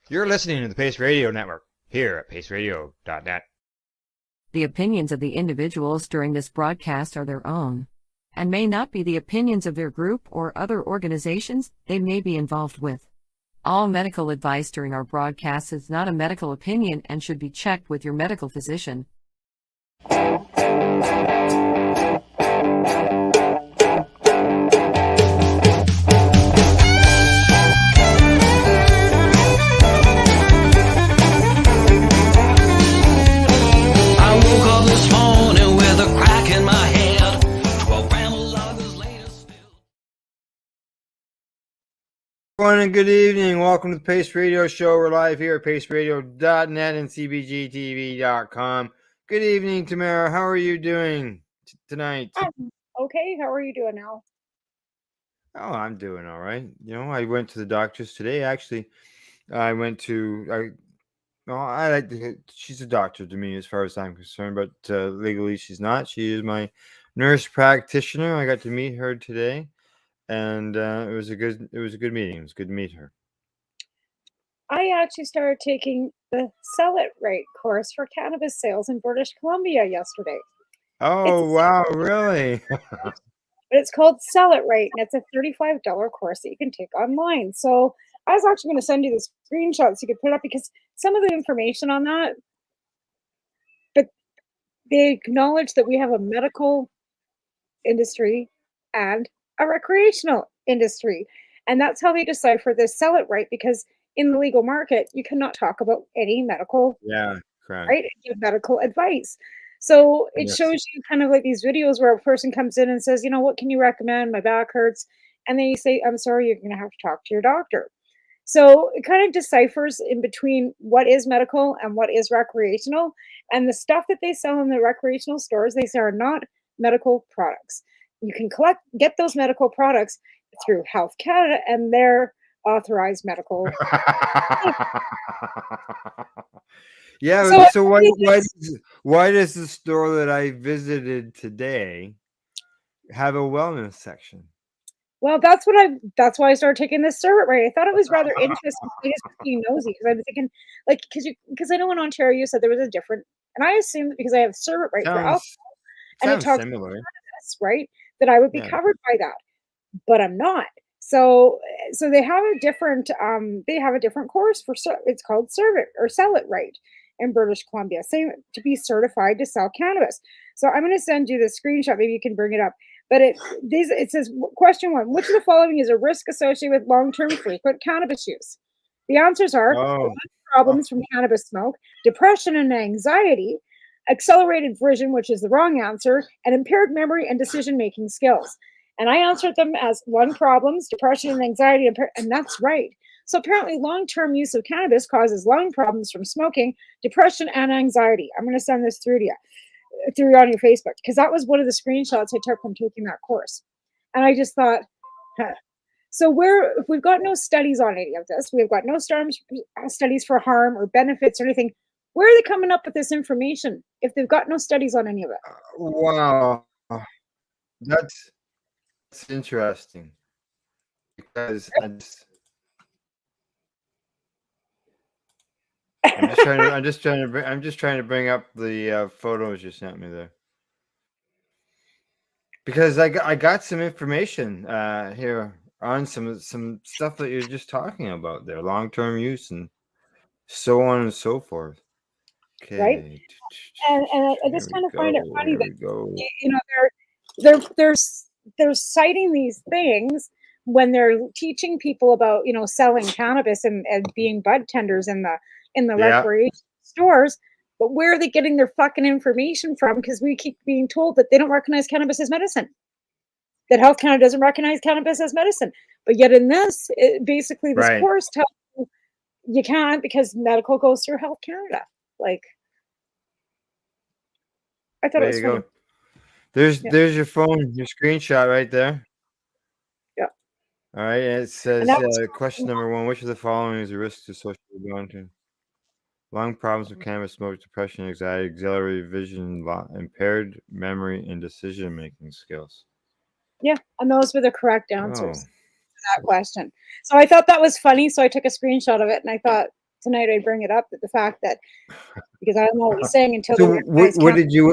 You're listening to the Pace Radio Network here at paceradio.net. The opinions of the individuals during this broadcast are their own and may not be the opinions of their group or other organizations they may be involved with. All medical advice during our broadcast is not a medical opinion and should be checked with your medical physician. Everyone, and good evening. Welcome to the Pace Radio Show. We're live here at paceradio.net and cbgtv.com. Good evening, Tamara. How are you doing tonight? Okay. How are you doing now? Oh, I'm doing all right. You know, I went to the doctor's today. Actually, I went to. She's a doctor to me as far as I'm concerned, but legally she's not. She is my nurse practitioner. I got to meet her today. And it was a good meeting. It was good to meet her. I actually started taking the Sell It Right course for cannabis sales in British Columbia yesterday. Oh, wow, really? But it's called Sell It Right, and it's a $35 course that you can take online. So I was actually going to send you the screenshots so you could put it up, because some of the information on that, but they acknowledge that we have a medical industry and a recreational industry, and that's how they decipher this Sell It Right, because in the legal market you cannot talk about any medical correct, right, give medical advice. So it shows you kind of like these videos where a person comes in and says, you know, what can you recommend? My back hurts. And then you say, I'm sorry, you're going to have to talk to your doctor. So it kind of deciphers in between what is medical and what is recreational. And the stuff that they sell in the recreational stores, they say are not medical products. You can get those medical products through Health Canada and their authorized medical. Yeah. So why does the store that I visited today have a wellness section? Well, that's why I started taking this Sell It Right. I thought it was rather interesting. I just being nosy, because I was thinking, like, because I know in Ontario you said there was a different, and I assumed that because I have Sell It Right for alcohol, and it talks similar, cannabis, right, that I would be covered by that, but I'm not. So they have a different course for it's called Sell It Right in British Columbia, same to be certified to sell cannabis. So I'm going to send you the screenshot. Maybe you can bring it up. But it says, question 1, which of the following is a risk associated with long-term frequent cannabis use? The answers are problems from cannabis smoke, depression and anxiety, accelerated vision, which is the wrong answer, and impaired memory and decision-making skills. And I answered them as 1, problems, depression and anxiety, and that's right. So apparently long-term use of cannabis causes lung problems from smoking, depression, and anxiety. I'm going to send this through to you. Through on your Facebook, because that was one of the screenshots I took from taking that course. And I just thought, so if we've got no studies on any of this, we've got no studies for harm or benefits or anything, where are they coming up with this information if they've got no studies on any of it? Wow, that's interesting, because I'm just trying to bring up the photos you sent me there, because I got some information here on some stuff that you're just talking about there, long-term use and so on and so forth. Okay. Right. And I just kind of find it funny that you know they're citing these things when they're teaching people about, you know, selling cannabis and being bud tenders in the recreation stores. But where are they getting their fucking information from? Because we keep being told that they don't recognize cannabis as medicine, that Health Canada doesn't recognize cannabis as medicine. But yet in this, basically this course tells you can't, because medical goes through Health Canada. Like, I thought it was funny. There's your phone, your screenshot right there. Yeah. All right. And it says question number 1, which of the following is a risk associated with long-term lung problems with cannabis smoke, depression, anxiety, auxiliary vision, impaired memory, and decision-making skills? Yeah, and those were the correct answers to that question. So I thought that was funny, so I took a screenshot of it, and I thought, tonight I bring it up, that the fact that, because I'm always saying until So they recognize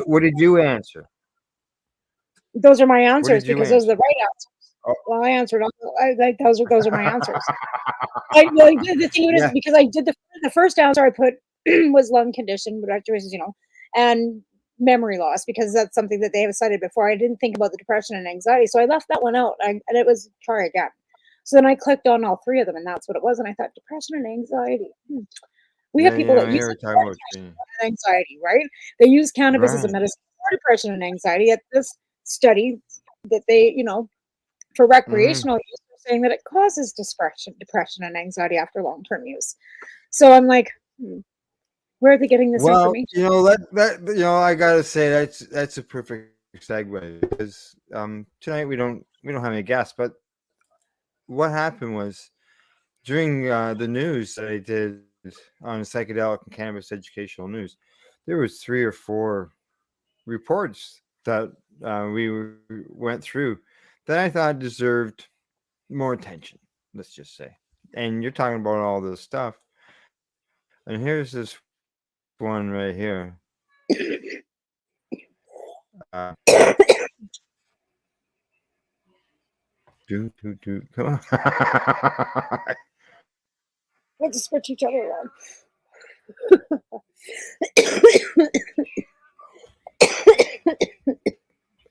what did you answer? those are my What answers did you because those are the answer? right answers. Oh. Well, I answered all, like those are my answers. The thing is Yeah. because I did the first answer I put was lung condition, which was, and memory loss, because that's something that they have cited before. I didn't think about the depression and anxiety, so I left that one out. And it was try again. So then I clicked on all three of them, and that's what it was. And I thought depression and anxiety. We have people that use Here we're it talking for about depression and anxiety, right? They use cannabis as a right. medicine for depression and anxiety. At this study that they, for Mm-hmm. recreational use, they're saying that it causes depression and anxiety after long-term use. So I'm like, where are they getting this Well, information? I gotta say that's a perfect segue because tonight we don't have any guests, but what happened was during the news that I did on psychedelic and cannabis educational news, there was 3 or 4 reports that went through that I thought deserved more attention. Let's just say, and you're talking about all this stuff, and here's this one right here. Uh, Come on. We'll just switch each other around.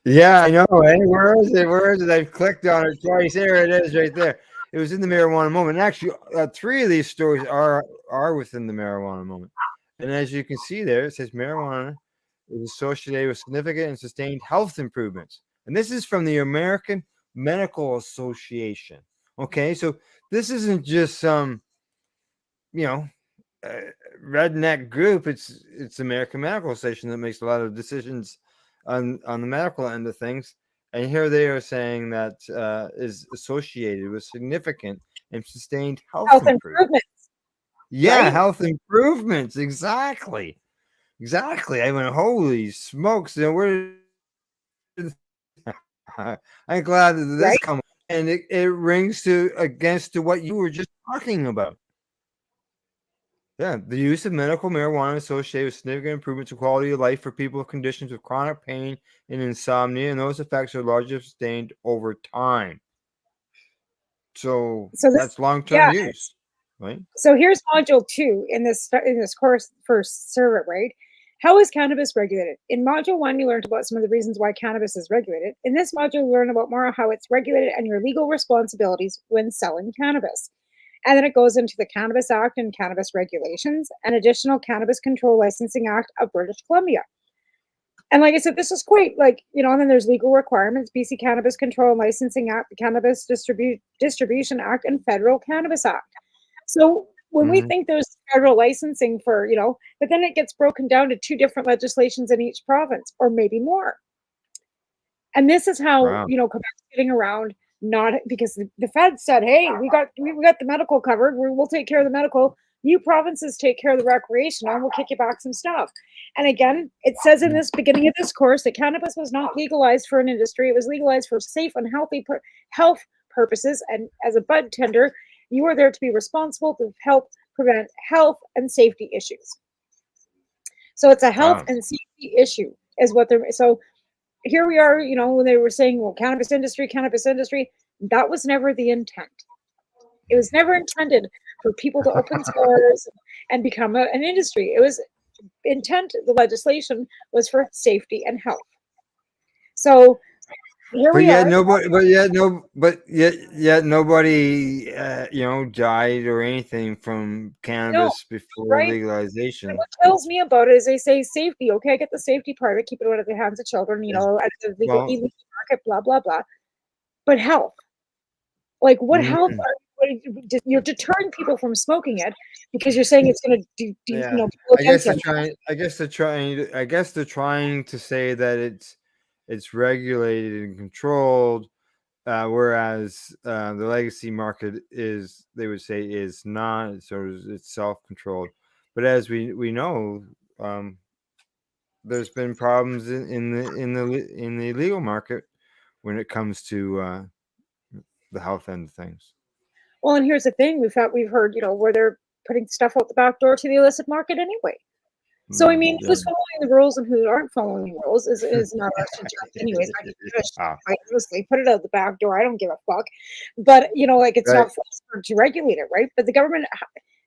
Yeah, I know. Eh? Where is it? Where is it? I've clicked on it twice. There it is, right there. It was in the marijuana moment. And actually, 3 of these stories are within the marijuana moment. And as you can see there, it says marijuana is associated with significant and sustained health improvements. And this is from the American Medical Association. Okay, so this isn't just some, you know, redneck group. It's American Medical Association that makes a lot of decisions on the medical end of things. And here they are saying that is associated with significant and sustained health Health improvement. improvements, Yeah, right? health improvements. Exactly. I went, holy smokes! Where I'm glad that this Right? comes, and it rings against to what you were just talking about. Yeah, the use of medical marijuana associated with significant improvements in quality of life for people with conditions with chronic pain and insomnia, and those effects are largely sustained over time. So So this, that's long-term yeah. use, right? So here's module 2 in this course for CERT, right? How is cannabis regulated? In module 1, you learned about some of the reasons why cannabis is regulated. In this module, you learn about more how it's regulated and your legal responsibilities when selling cannabis. And then it goes into the Cannabis Act and cannabis regulations and additional Cannabis Control Licensing Act of British Columbia. And like I said, this is quite and then there's legal requirements, BC Cannabis Control and Licensing Act, the Cannabis Distribution Act, and Federal Cannabis Act. So when we Mm-hmm. think there's federal licensing for, but then it gets broken down to 2 different legislations in each province, or maybe more. And this is how, Wow. Quebec's getting around, not because the Fed said, hey, we got the medical covered. We'll take care of the medical. You provinces take care of the recreational, and we'll kick you back some stuff. And again, it says in this beginning of this course that cannabis was not legalized for an industry. It was legalized for safe and healthy health purposes. And as a bud tender, you are there to be responsible to help prevent health and safety issues. So it's a health Wow. and safety issue, is what they're. So here we are, when they were saying, well, cannabis industry, that was never the intent. It was never intended for people to open stores and become an industry. It was the legislation was for safety and health. So here But we yet are. nobody, yet nobody, died or anything from No, cannabis before right? And legalization. what kills me about it is they say safety. Okay, I get the safety part of it, keep it out of the hands of children, at the Well, illegal market, blah, blah, blah. But health, like what health mm, you're deterring people from smoking it because you're saying it's going to yeah. go I against guess them. they're trying to say that it's regulated and controlled, whereas the legacy market they would say is not, so it's self-controlled. But as we know, there's been problems in the illegal market when it comes to the health end of things. Well, and here's the thing: we've heard, where they're putting stuff out the back door to the illicit market anyway. So I mean, who's following the rules and who aren't following the rules is not ours to judge. Anyways, I give a shit. I honestly put it out the back door. I don't give a fuck. But like it's not for to regulate it, right? But the government.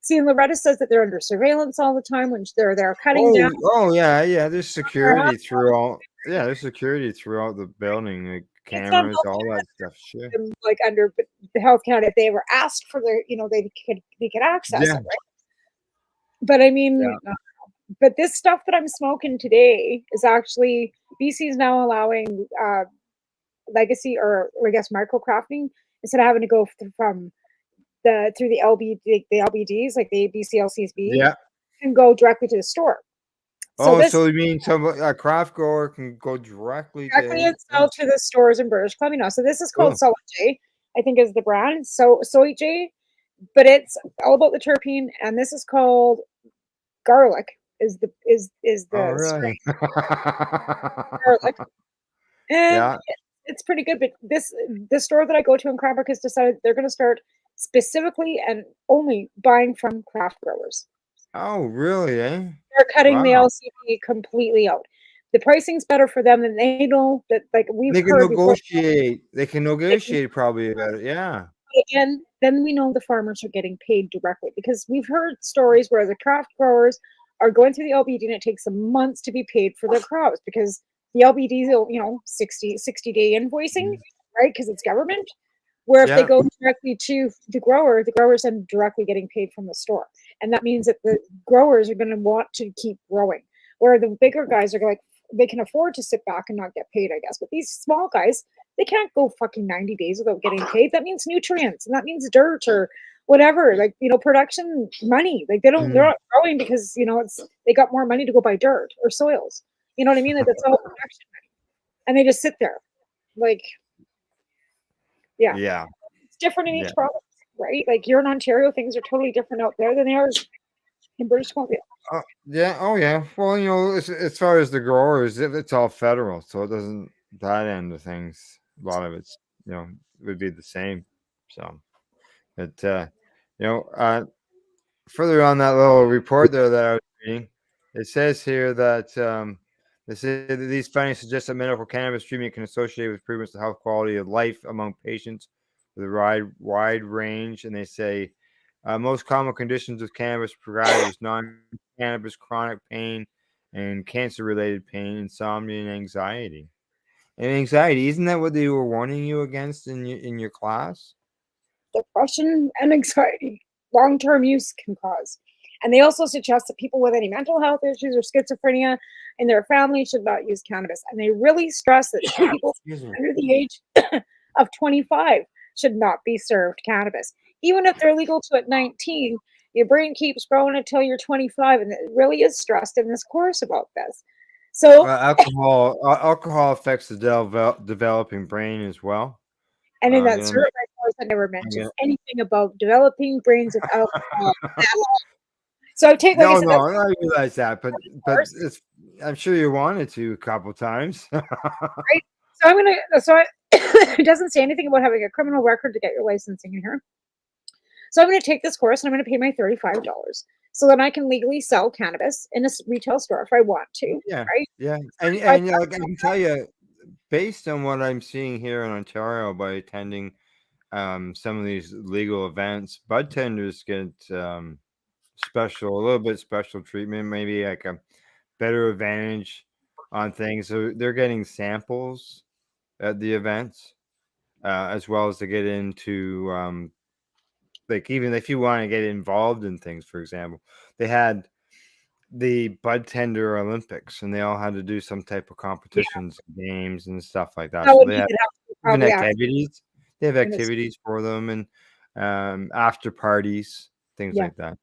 See, and Loretta says that they're under surveillance all the time when they're cutting down. Oh yeah. There's security throughout. Yeah, there's security throughout the building, like cameras, all that stuff. Sure. Like under the Health Canada, if they ever asked for their, they could access it, right? But I mean, but this stuff that I'm smoking today is actually BC is now allowing legacy or I guess microcrafting instead of having to go through the LBDs like the BCLCSB and go directly to the store. So you mean a craft grower can go directly and sell to the stores in British Columbia now. So this is called Soy J, I think is the brand. So Soy J, but it's all about the terpene, and this is called garlic. Is the really? Garlic, and it's pretty good. But the store that I go to in Cranbrook has decided they're going to start specifically and only buying from craft growers. Oh, really? Eh? They're cutting the LCB completely out. The pricing's better for them, and they know that. Like they can negotiate. They can negotiate probably about it. Yeah. And then we know the farmers are getting paid directly because we've heard stories where the craft growers are going through the LBD and it takes them months to be paid for their crops because the LBD is 60-day invoicing, right? Because it's government. Where if they go directly to the growers then directly getting paid from the store. And that means that the growers are going to want to keep growing. Where the bigger guys are like, they can afford to sit back and not get paid, I guess. But these small guys, they can't go fucking 90 days without getting paid. That means nutrients and that means dirt or whatever, like, production money. Like they're not growing because, they got more money to go buy dirt or soils. You know what I mean? Like that's all production money. And they just sit there like, yeah. It's different in each province, right? Like you're in Ontario, things are totally different out there than they are in British Columbia. Well, as far as the growers, it's all federal, so it doesn't that end of things. A lot of it's would be the same. So, but further on that little report there that I was reading, it says here that they say that these findings suggest that medical cannabis treatment can associate with improvements to health quality of life among patients with a wide range. And they say most common conditions with cannabis prescribed is non-cannabis chronic pain and cancer-related pain, insomnia, and anxiety. And anxiety, isn't that what they were warning you against in your class? Depression and anxiety, long-term use can cause. And they also suggest that people with any mental health issues or schizophrenia in their family should not use cannabis. And they really stress that people under the age of 25 should not be served cannabis. Even if they're legal to at 19, your brain keeps growing until you're 25. And it really is stressed in this course about this. So alcohol affects the developing brain as well. And in that certified course, I never mentioned anything about developing brains of alcohol. So I take I realize that, but I'm sure you wanted to a couple times. Right. So it doesn't say anything about having a criminal record to get your licensing in here. So I'm going to take this course and I'm going to pay my $35 so that I can legally sell cannabis in a retail store if I want to. Yeah. Right. Yeah. And I can tell you, based on what I'm seeing here in Ontario by attending some of these legal events, bud tenders get a little bit special treatment, maybe like a better advantage on things. So they're getting samples at the events, as well as to get into like even if you want to get involved in things. For example, they had the bud tender Olympics, and they all had to do some type of competitions, games, and stuff like that. So they have activities. They have activities for them, and after parties, things like that.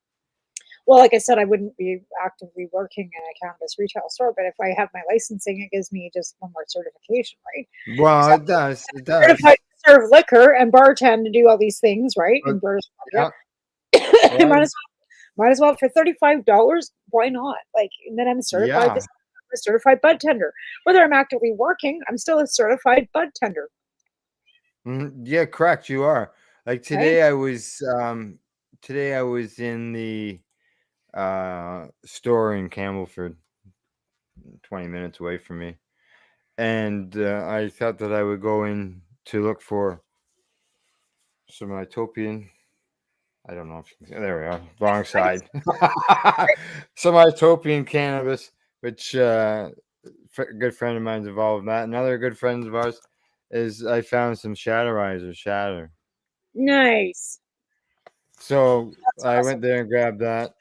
Well, like I said, I wouldn't be actively working in a cannabis retail store, but if I have my licensing, it gives me just one more certification, right? Well, so it does. It does. Certified to serve liquor and bartend to do all these things, right? In British Columbia. Might as well for $35. Why not? Like, and then I'm certified. I'm a certified bud tender. Whether I'm actively working, I'm still a certified bud tender. Yeah, correct. You are. Like today, I was today I was in the store in Campbellford, 20 minutes away from me, and I thought that I would go in to look for some Itopian. I don't know if you can, there we are, wrong side. Some Itopian cannabis, which a good friend of mine's involved in that. Another good friend of ours is I found some shatter. Nice. So That's I awesome. went there and grabbed that.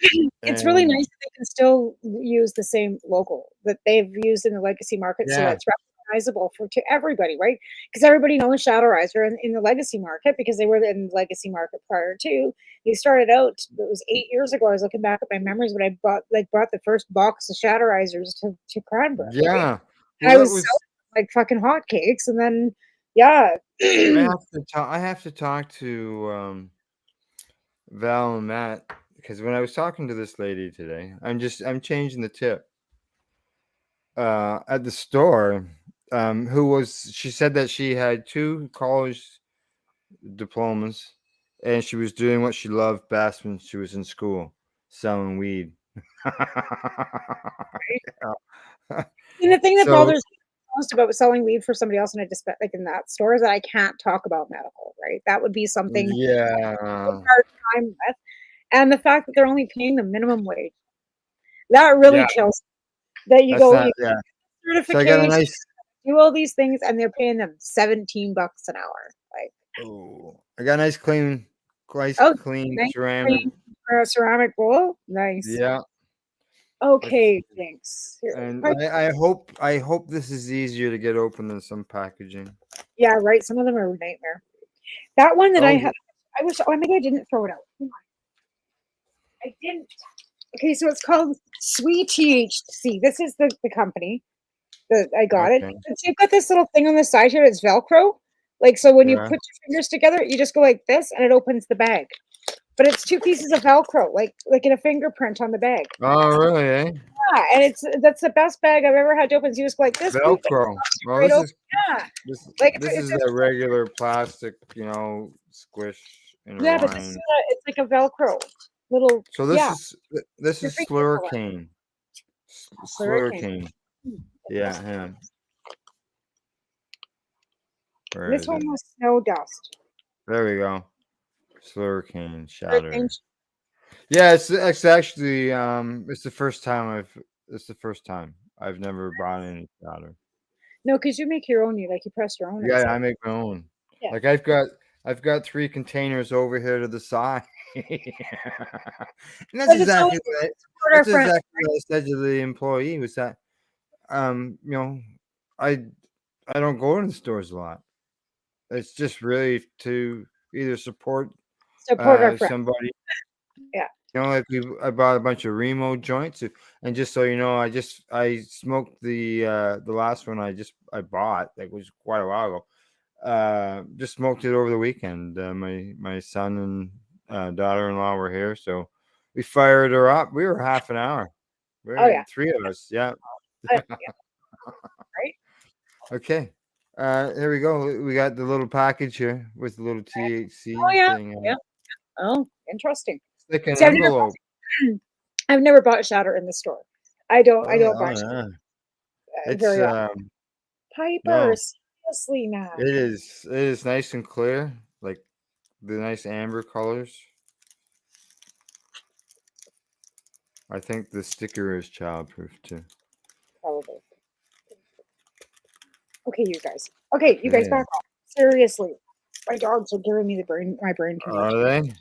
It's really And nice that they can still use the same logo that they've used in the legacy market, so yeah, it's recognizable to everybody, right? Because everybody knows Shatterizer in the legacy market because they were in the legacy market prior to. They started out. It was 8 years ago. I was looking back at my memories when I brought the first box of Shatterizers to Cranbrook. Right? yeah. And Well, I that was was. selling like fucking hotcakes, and then yeah. I have to talk to Val and Matt because when I was talking to this lady today, I'm changing the tip at the store. She said that she had 2 college diplomas, and she was doing what she loved best when she was in school, selling weed. And the thing that So bothers me most about selling weed for somebody else in a like in that store is that I can't talk about medical, right? That would be something I have a yeah, hard time with. And the fact that they're only paying the minimum wage, that yeah, really kills that you that's go, not you yeah. get So I got a certification, nice. do all these things, and they're paying them $17 an hour. Like, Oh, I got a nice oh, clean nice ceramic. clean ceramic bowl. Nice. Yeah, that's, Okay, thanks. Here, and I hope this is easier to get open than some packaging. yeah, right. Some of them are a nightmare. That one that I Oh, had, I wish, oh, maybe I didn't throw it out. Hang on. I didn't. Okay, so it's called Sweet THC. This is the company that I got it. okay. It's, you've got this little thing on the side here. It's Velcro. Like, so when you Yeah. put your fingers together, you just go like this, and it opens the bag. But it's 2 pieces of Velcro, like in a fingerprint on the bag. Oh, really? Eh? Yeah, and that's the best bag I've ever had to open. So you just go like this, boop, and it Velcro. pops Well, right this open. is Yeah, this like this it's is a regular plastic, squish in a yeah, but this is line. it's like a Velcro little. So Yeah, this your is finger color. slurricane. Hurricane. Slurricane. Yeah, This, hang on. Where this is one it? was snow dust. There we go. Slurricane Hurricane. shatter. Yeah, it's actually it's the first time I've never bought any shatter. No, because you make your own. You like you press your own Yeah, inside. I make my own. Yeah. Like I've got 3 containers over here to the side. And But it's always support our that's friends. exactly what I said to the employee was that um, you know, I I don't go to the stores a lot. It's just really to either support Support our friends. somebody. Yeah. Like I bought a bunch of Remo joints, and just so you know, I smoked the last one I bought, that was quite a while ago. Just smoked it over the weekend. My son and daughter-in-law were here, so we fired her up. We were half an hour. We Oh were yeah. 3 of us. Yeah. Yeah. Right. Okay. Here we go. We got the little package here with the little Oh THC yeah. thing on Yeah. it. Oh, interesting. It's like an See, envelope. I've never bought shatter in the store. I don't buy Oh shatter yeah. It's very often. Piper, no. seriously, man. It is nice and clear, like the nice amber colors. I think the sticker is childproof too. Probably. Okay, you guys. Okay, you guys Okay. back off. Seriously. My dogs are giving me my brain Are congestion. they?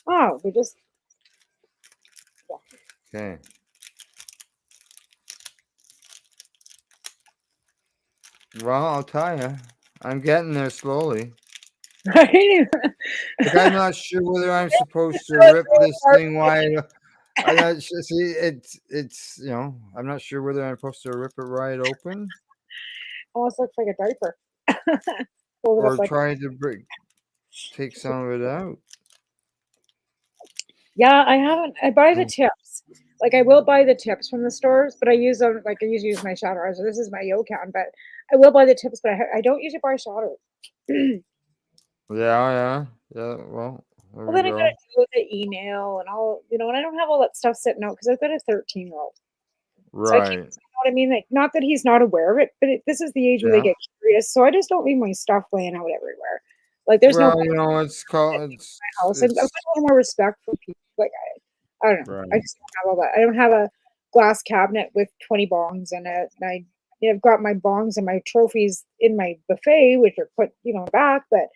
Oh, they just Okay. Well, I'll tell you, I'm getting there slowly. right. Like I'm not sure whether I'm supposed to rip this thing wide. I'm not sure. See, it's I'm not sure whether I'm supposed to rip it right open Almost looks like a diaper. Fold it up or like try to take some of it out. yeah, I haven't. I buy the Oh, tips. Like I will buy the tips from the stores, but I use them like I usually use my Shatterizer. This is my Yocan, but I will buy the tips, but I don't usually buy shatters. yeah, yeah, yeah. Well, Well, then I gotta deal with the email and all, and I don't have all that stuff sitting out because I've got a 13-year-old. So I can't, Right. you know what I mean? Like, not that he's not aware of it, but this is the age where they Yeah. get curious. So I just don't leave my stuff laying out everywhere. Like, there's no Well, point it's called in my house. I've got it's a little more respect for people. Like, I don't know. I right. just don't have all that. I don't have a glass cabinet with 20 bongs in it. And I've got my bongs and my trophies in my buffet, which are put, back. But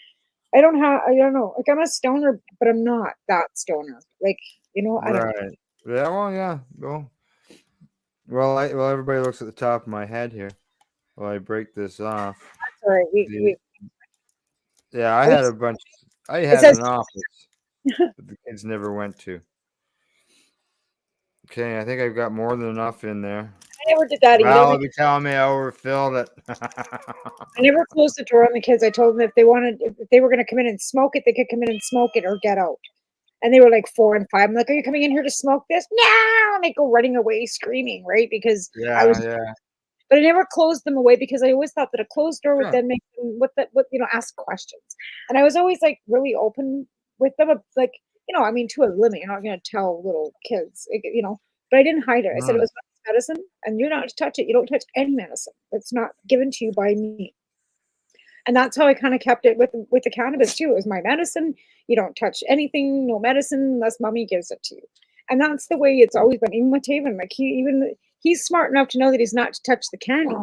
I don't know. Like, I'm a stoner, but I'm not that stoner. Like, I don't know. Right. Yeah. Well, yeah. Well, everybody looks at the top of my head here. While I break this off. That's all right. The, yeah, I At had a least bunch. I it had says an office that the kids never went to. Okay, I think I've got more than enough in there. I never did that either. Val will be telling me I overfilled it. I never closed the door on the kids. I told them if they were going to come in and smoke it, they could come in and smoke it or get out. And they were like 4 and 5. I'm like, are you coming in here to smoke this? No! And they go running away screaming, right? Because I was, Yeah. but I never closed them away because I always thought that a closed door would Sure. then make them, ask questions. And I was always like really open with them. Like, I mean, to a limit, you're not going to tell little kids, but I didn't hide it. I said it was medicine and you're not to touch it. You don't touch any medicine that's not given to you by me. And that's how I kind of kept it with the cannabis too. It was my medicine. You don't touch anything, no medicine unless mommy gives it to you. And that's the way it's always been. Even with Taven, like he's smart enough to know that he's not to touch the candy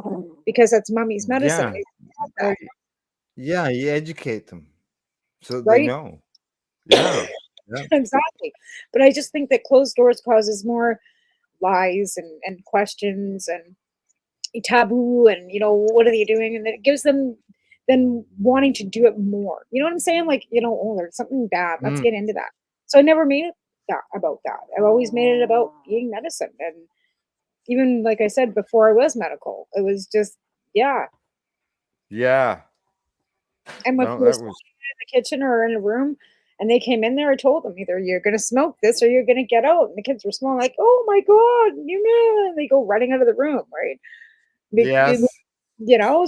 because that's mommy's medicine. Yeah. Yeah, you educate them so they Right? know. Yeah. Exactly. But I just think that closed doors causes more lies and questions and taboo and what are they doing, and it gives them then wanting to do it more. You know what I'm saying? Like, oh, there's something bad, let's get into that. So I never made it about that. I've always made it about being medicine. And even like I said before, I was medical, it was just Yeah. and if No, we were that smoking was in the kitchen or in a room and they came in there, I told them either you're going to smoke this or you're going to get out. And the kids were smelling like, oh my god, and they go running out of the room, right? yes.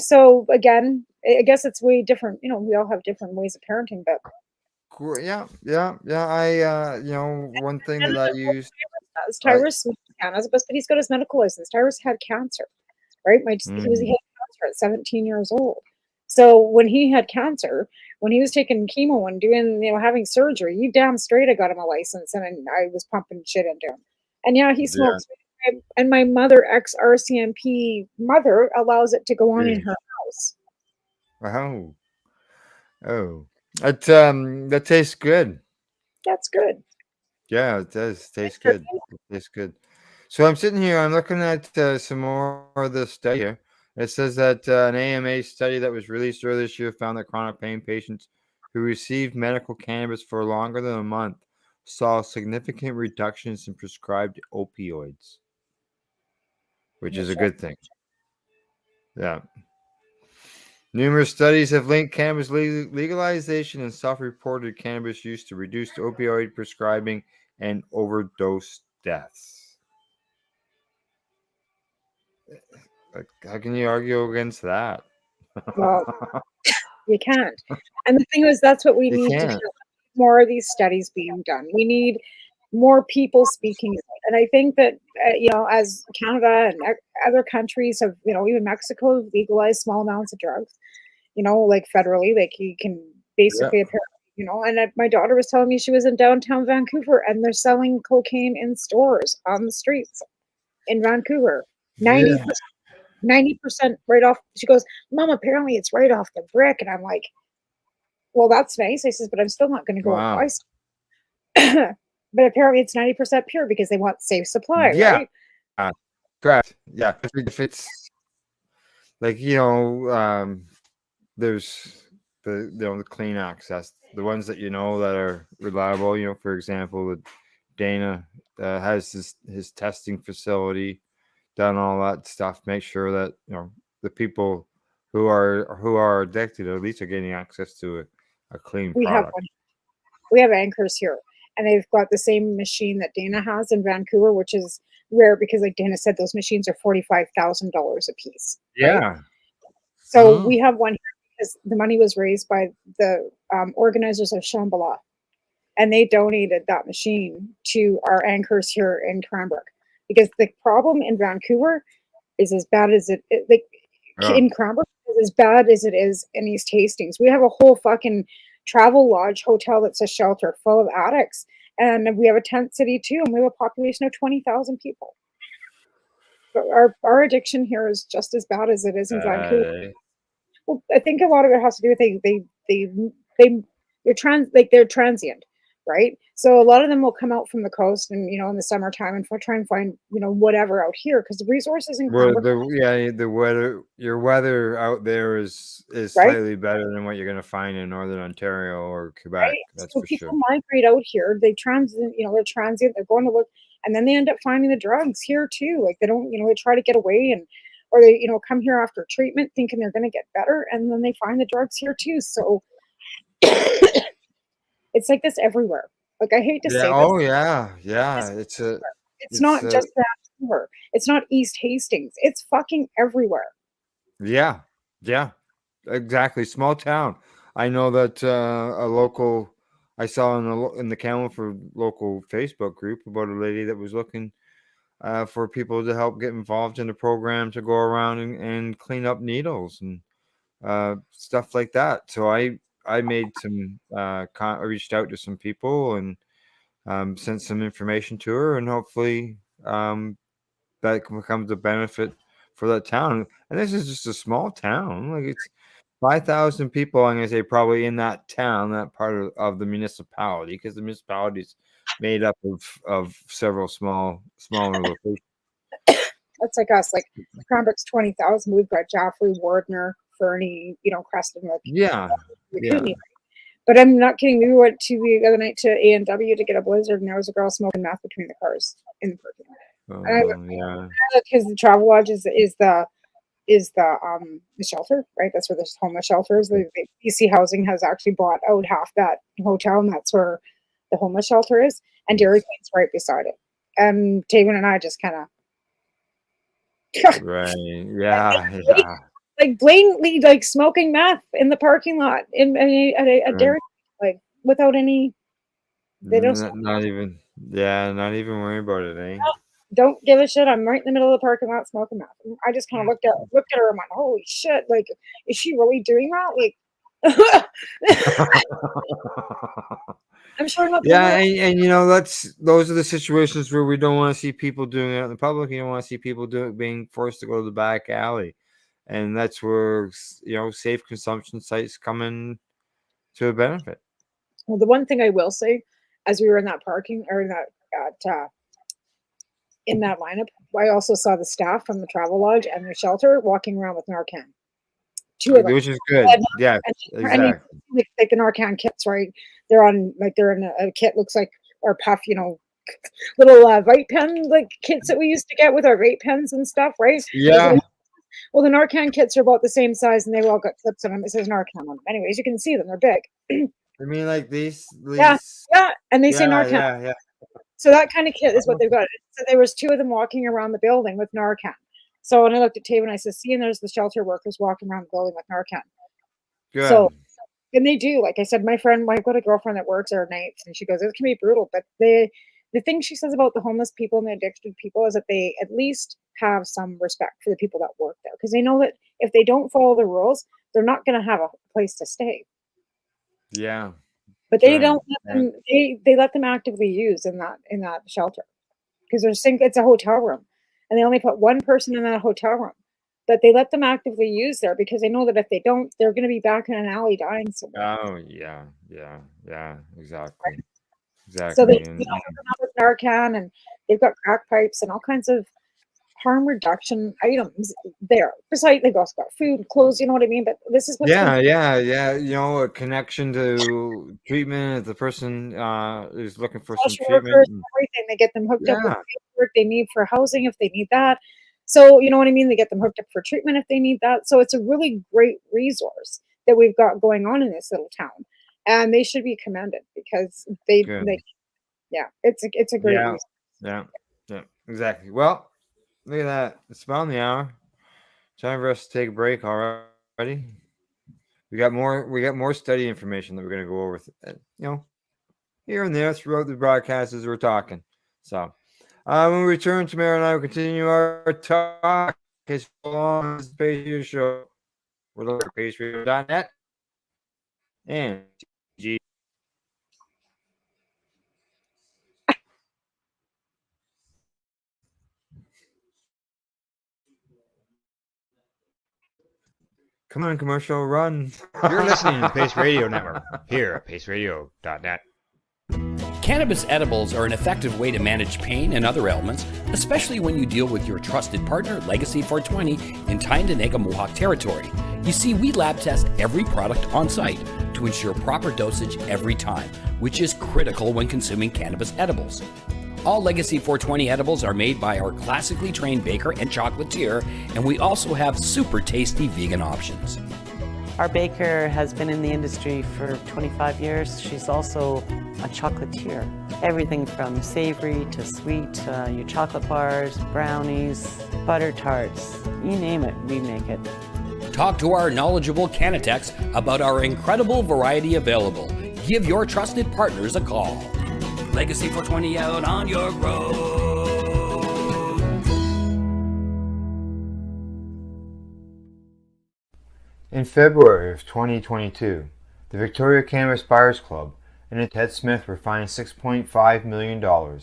So again, I guess it's way different. We all have different ways of parenting, but Cool. Yeah. I one thing that I used I Tyrus cannabis, but he's got his medical license. Tyrus had cancer, right? He had cancer at 17 years old. So when he had cancer, when he was taking chemo and doing, having surgery, you damn straight I got him a license and I was pumping shit into him. And yeah, he smokes. And my mother, ex RCMP mother, allows it to go on in her house. Oh. That tastes good. That's good. Yeah, it does taste good. It tastes good. So I'm sitting here, I'm looking at some more of this study here. It says that an AMA study that was released earlier this year found that chronic pain patients who received medical cannabis for longer than a month saw significant reductions in prescribed opioids, which is a good thing. Yeah. Numerous studies have linked cannabis legalization and self-reported cannabis use to reduced opioid prescribing and overdose deaths. How can you argue against that? Well, you can't. And the thing is, that's what we need to do. More of these studies being done. We need more people speaking. And I think that, as Canada and other countries have, even Mexico legalized small amounts of drugs, like federally, like you can basically apparently, and my daughter was telling me she was in downtown Vancouver and they're selling cocaine in stores on the streets in Vancouver. 90% right off. She goes, Mom, apparently it's right off the brick. And I'm like, well, that's nice. I says, but I'm still not going to go and buy some. But apparently it's 90% pure because they want safe supply, right? Correct. Yeah. If it's like, there's the clean access, the ones that that are reliable. For example, Dana has his testing facility, done all that stuff. Make sure that the people who are addicted at least are getting access to a clean product. We have Anchors here, and they've got the same machine that Dana has in Vancouver, which is rare because, like Dana said, those machines are $45,000 a piece. Yeah. Right? So we have one here because the money was raised by the organizers of Shambhala. and they donated that machine to our anchors here in Cranbrook, because the problem in Vancouver is as bad as like in Cranbrook is as bad as it is in East Hastings. We have a whole fucking travel lodge hotel that's a shelter full of addicts, and we have a tent city too, and we have a population of 20,000 people. But our addiction here is just as bad as it is in Vancouver. Well, I think a lot of it has to do with they're transient, right? So a lot of them will come out from the coast, and in the summertime, and try and find whatever out here, because the resources in Well, Cranbrook, the weather, your weather out there is right? slightly better than what you're gonna find in Northern Ontario or Quebec. Right. That's So for people sure. migrate out here. They're transient. They're going to look, and then they end up finding the drugs here too. Like they don't, they try to get away, or they, come here after treatment thinking they're going to get better, and then they find the drugs here too. So it's like this everywhere. Like I hate to Yeah. say this, Oh, yeah. Yeah. it's It's not just Vancouver. It's not East Hastings. It's fucking everywhere. yeah. Yeah. Exactly. Small town. I know that a local, I saw in the Campbellford local Facebook group about a lady that was looking for people to help get involved in a program to go around and clean up needles and stuff like that. So I made some I reached out to some people and sent some information to her, and hopefully that becomes a benefit for that town. And this is just a small town, like it's 5,000 people. I'm gonna say probably in that town, that part of the municipality, because the municipality is made up of several smaller locations. That's like us. Like Cranbrook's 20,000. We've got Jaffrey, Wardner, Fernie, Creston, like Yeah, yeah. Kootenai. But I'm not kidding. We went to the other night to A&W to get a blizzard, and there was a girl smoking meth between the cars in the parking lot. And Yeah. because the travel lodge is the shelter, right? That's where the homeless shelter is. The BC Housing has actually bought out half that hotel, and that's where the homeless shelter is. And Dairy Queen's right beside it. And Taven and I just kind of Right. Yeah. Yeah. like blatantly like smoking meth in the parking lot at Right. Dairy Queen, like without any. They don't Not even. Yeah. Not even worry about it, eh? don't give a shit. I'm right in the middle of the parking lot smoking meth. And I just kind of looked at her and went, "Holy shit! Like, is she really doing that? Like, I'm sure not the Yeah, only and those are the situations where we don't want to see people doing it out in the public. You don't want to see people being forced to go to the back alley, and that's where safe consumption sites come in to a benefit. Well, the one thing I will say, as we were in that parking or in that lineup, I also saw the staff from the travel lodge and the shelter walking around with Narcan. Two of them, Which is good. Yeah, and exactly. like the Narcan kits, right? They're in a kit looks like or puff, little vape pen like kits that we used to get with our vape pens and stuff, right? Yeah. Well, the Narcan kits are about the same size, and they've all got clips on them. It says Narcan on them. Anyways, you can see them; they're big. I mean, like these. Yeah, and they say Yeah, Narcan. yeah. So that kind of kit is what they've got. So there was two of them walking around the building with Narcan. So when I looked at Taven, and I said, "See, and there's the shelter workers walking around the building with Narcan." So, Good. and they do. Like I said, I've got a girlfriend that works there nights, and she goes, "It can be brutal." But the thing she says about the homeless people and the addicted people is that they at least have some respect for the people that work there, because they know that if they don't follow the rules, they're not going to have a place to stay. Yeah. But they don't let them. They let them actively use in that shelter, because it's a hotel room, and they only put one person in that hotel room. But they let them actively use there because they know that if they don't, they're going to be back in an alley dying somewhere. Oh, yeah, yeah. Exactly. So they, Exactly. And with Narcan, and they've got crack pipes and all kinds of harm reduction items there. Besides, they've also got food, clothes. You know what I mean? But this is what's yeah, yeah. A connection to treatment. If the person is looking for some social treatment. workers, everything. They get them hooked up with Yeah, paperwork they need for housing if they need that. So you know what I mean? They get them hooked up for treatment if they need that. So it's a really great resource that we've got going on in this little town, and they should be commended because good. yeah, it's a great Yeah, resource. yeah. Exactly. Well, look at that. It's about the hour. Time for us to take a break already. We got more study information that we're going to go over. here and there throughout the broadcast as we're talking. So, when we return, Tamara and I will continue our talk. It's on this Patriot Show. We're looking at patriot.net and TG. Come on, commercial, run. You're listening to the Pace Radio Network here at paceradio.net. Cannabis edibles are an effective way to manage pain and other ailments, especially when you deal with your trusted partner, Legacy 420, in Tyendinaga Mohawk territory. You see, we lab test every product on site to ensure proper dosage every time, which is critical when consuming cannabis edibles. All Legacy 420 edibles are made by our classically trained baker and chocolatier, and we also have super tasty vegan options. Our baker has been in the industry for 25 years. She's also a chocolatier. Everything from savory to sweet, your chocolate bars, brownies, butter tarts, you name it, we make it. Talk to our knowledgeable Cannatex about our incredible variety available. Give your trusted partners a call. Legacy 420 out on your road. In February of 2022, the Victoria Cannabis Buyers Club and Ted Smith were fined $6.5 million.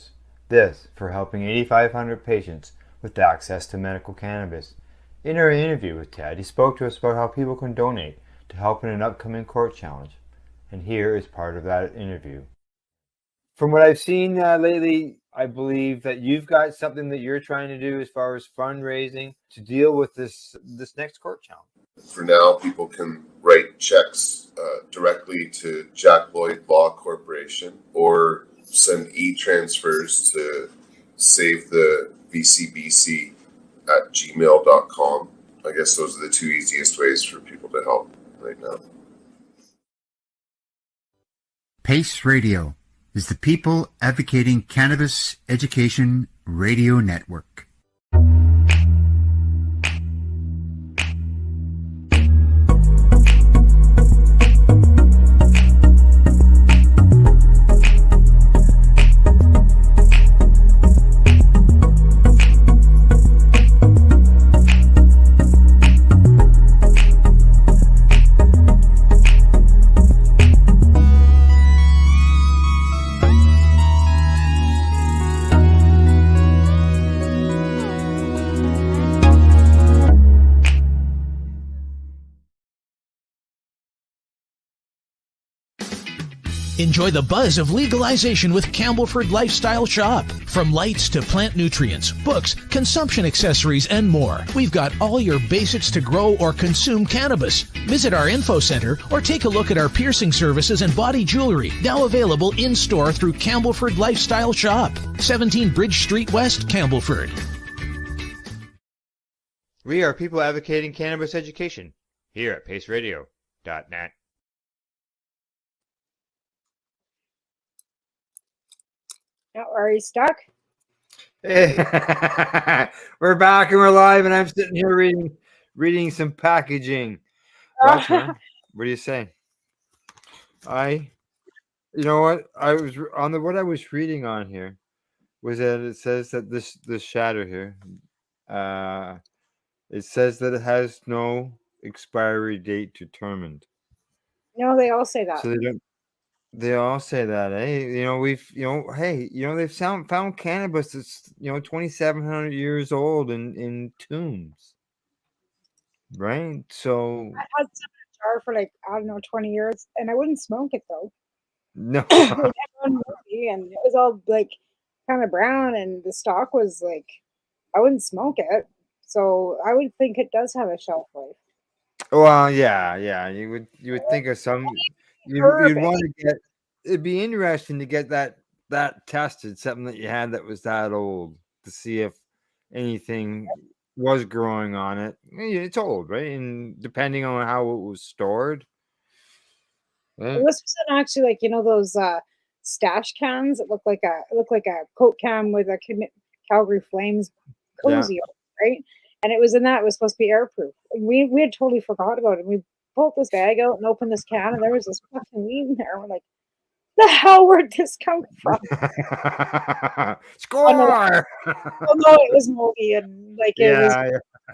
This for helping 8,500 patients with access to medical cannabis. In our interview with Ted, he spoke to us about how people can donate to help in an upcoming court challenge. And here is part of that interview. From what I've seen lately, I believe that you've got something that you're trying to do as far as fundraising to deal with this next court challenge. For now, people can write checks directly to Jack Lloyd Law Corporation or send e-transfers to save the VCBC at gmail.com. I guess those are the two easiest ways for people to help right now. PACE Radio is the People Advocating Cannabis Education Radio Network. Enjoy the buzz of legalization with Campbellford Lifestyle Shop. From lights to plant nutrients, books, consumption accessories, and more, we've got all your basics to grow or consume cannabis. Visit our info center or take a look at our piercing services and body jewelry, now available in-store through Campbellford Lifestyle Shop, 17 Bridge Street West, Campbellford. We are People Advocating Cannabis Education here at paceradio.net. Are you stuck? Hey, we're back and we're live, and I'm sitting here reading some packaging. What do you say? You know what? I was on what I was reading on here was that it says that this shatter here, it says that it has no expiry date determined. No, they all say that. So they don't. They all say that, they've found cannabis that's 2,700 years old in tombs, right? So I had some in a jar for 20 years, and I wouldn't smoke it though. No, and it was all kind of brown, and the stalk was I wouldn't smoke it, so I would think it does have a shelf life. Well, yeah, you would think of some. You'd want to get. It'd be interesting to get that tested, something that you had that was that old, to see if anything was growing on it. It's old, right? And depending on how it was stored. This wasn't actually those stash cans that look like a Coke can with a Calgary Flames cozy, right? And it was in that. It was supposed to be airproof. We had totally forgot about it. We pulled this bag out and opened this can, and there was this fucking weed in there. We're like, the hell where'd this come from? Score! Oh no, it was moldy and like it was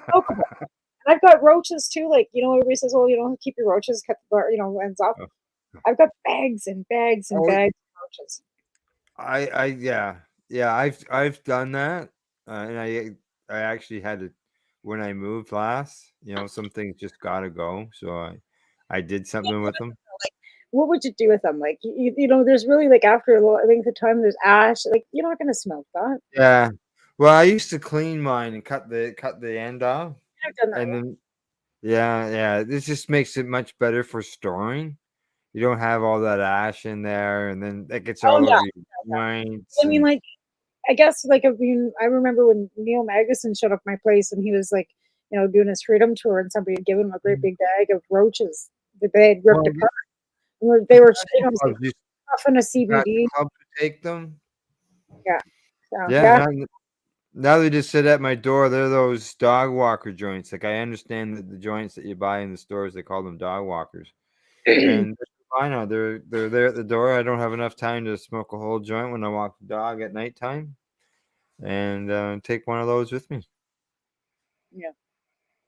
smokable. And I've got roaches too. Like, everybody says, "Oh, keep your roaches, cut the ends off." I've got bags and bags and bags of roaches. I've done that, and I actually had to when I moved last. Some things just gotta go, so I did something with them. Like, what would you do with them? Like, there's really like after a length of time, there's ash. Like, you're not gonna smoke that. Yeah. Well, I used to clean mine and cut the end off, I've done that. and then yeah. This just makes it much better for storing. You don't have all that ash in there, and then it gets all over your joints. I mean, like, I guess, like, I remember when Neil Magnuson showed up at my place, and he was like, doing his freedom tour, and somebody had given him a great big bag of roaches that they had ripped apart. And they were, puffing a CBD. Club to take them. Yeah. Yeah. Now they just sit at my door. They're those dog walker joints. Like, I understand that the joints that you buy in the stores, they call them dog walkers. And I know they're there at the door. I don't have enough time to smoke a whole joint when I walk the dog at nighttime, and take one of those with me. Yeah.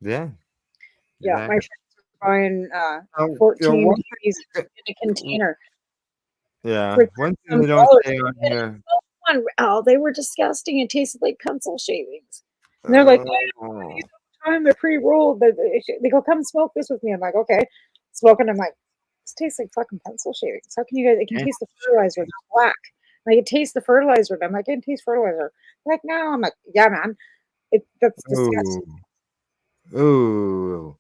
Yeah. Exactly. My friends are buying 14 of these in a container. Yeah. One thing they don't say on here. They were disgusting. It tasted like pencil shavings. And they're like, they're pre-rolled. They go, come smoke this with me. I'm like, okay. Smoking. I'm like, this tastes like fucking pencil shavings. How can you guys? It can taste the fertilizer. It's black. Like, it tastes the fertilizer. And I'm like, it tastes fertilizer. Like, no. I'm like, yeah, man. That's disgusting. Ooh.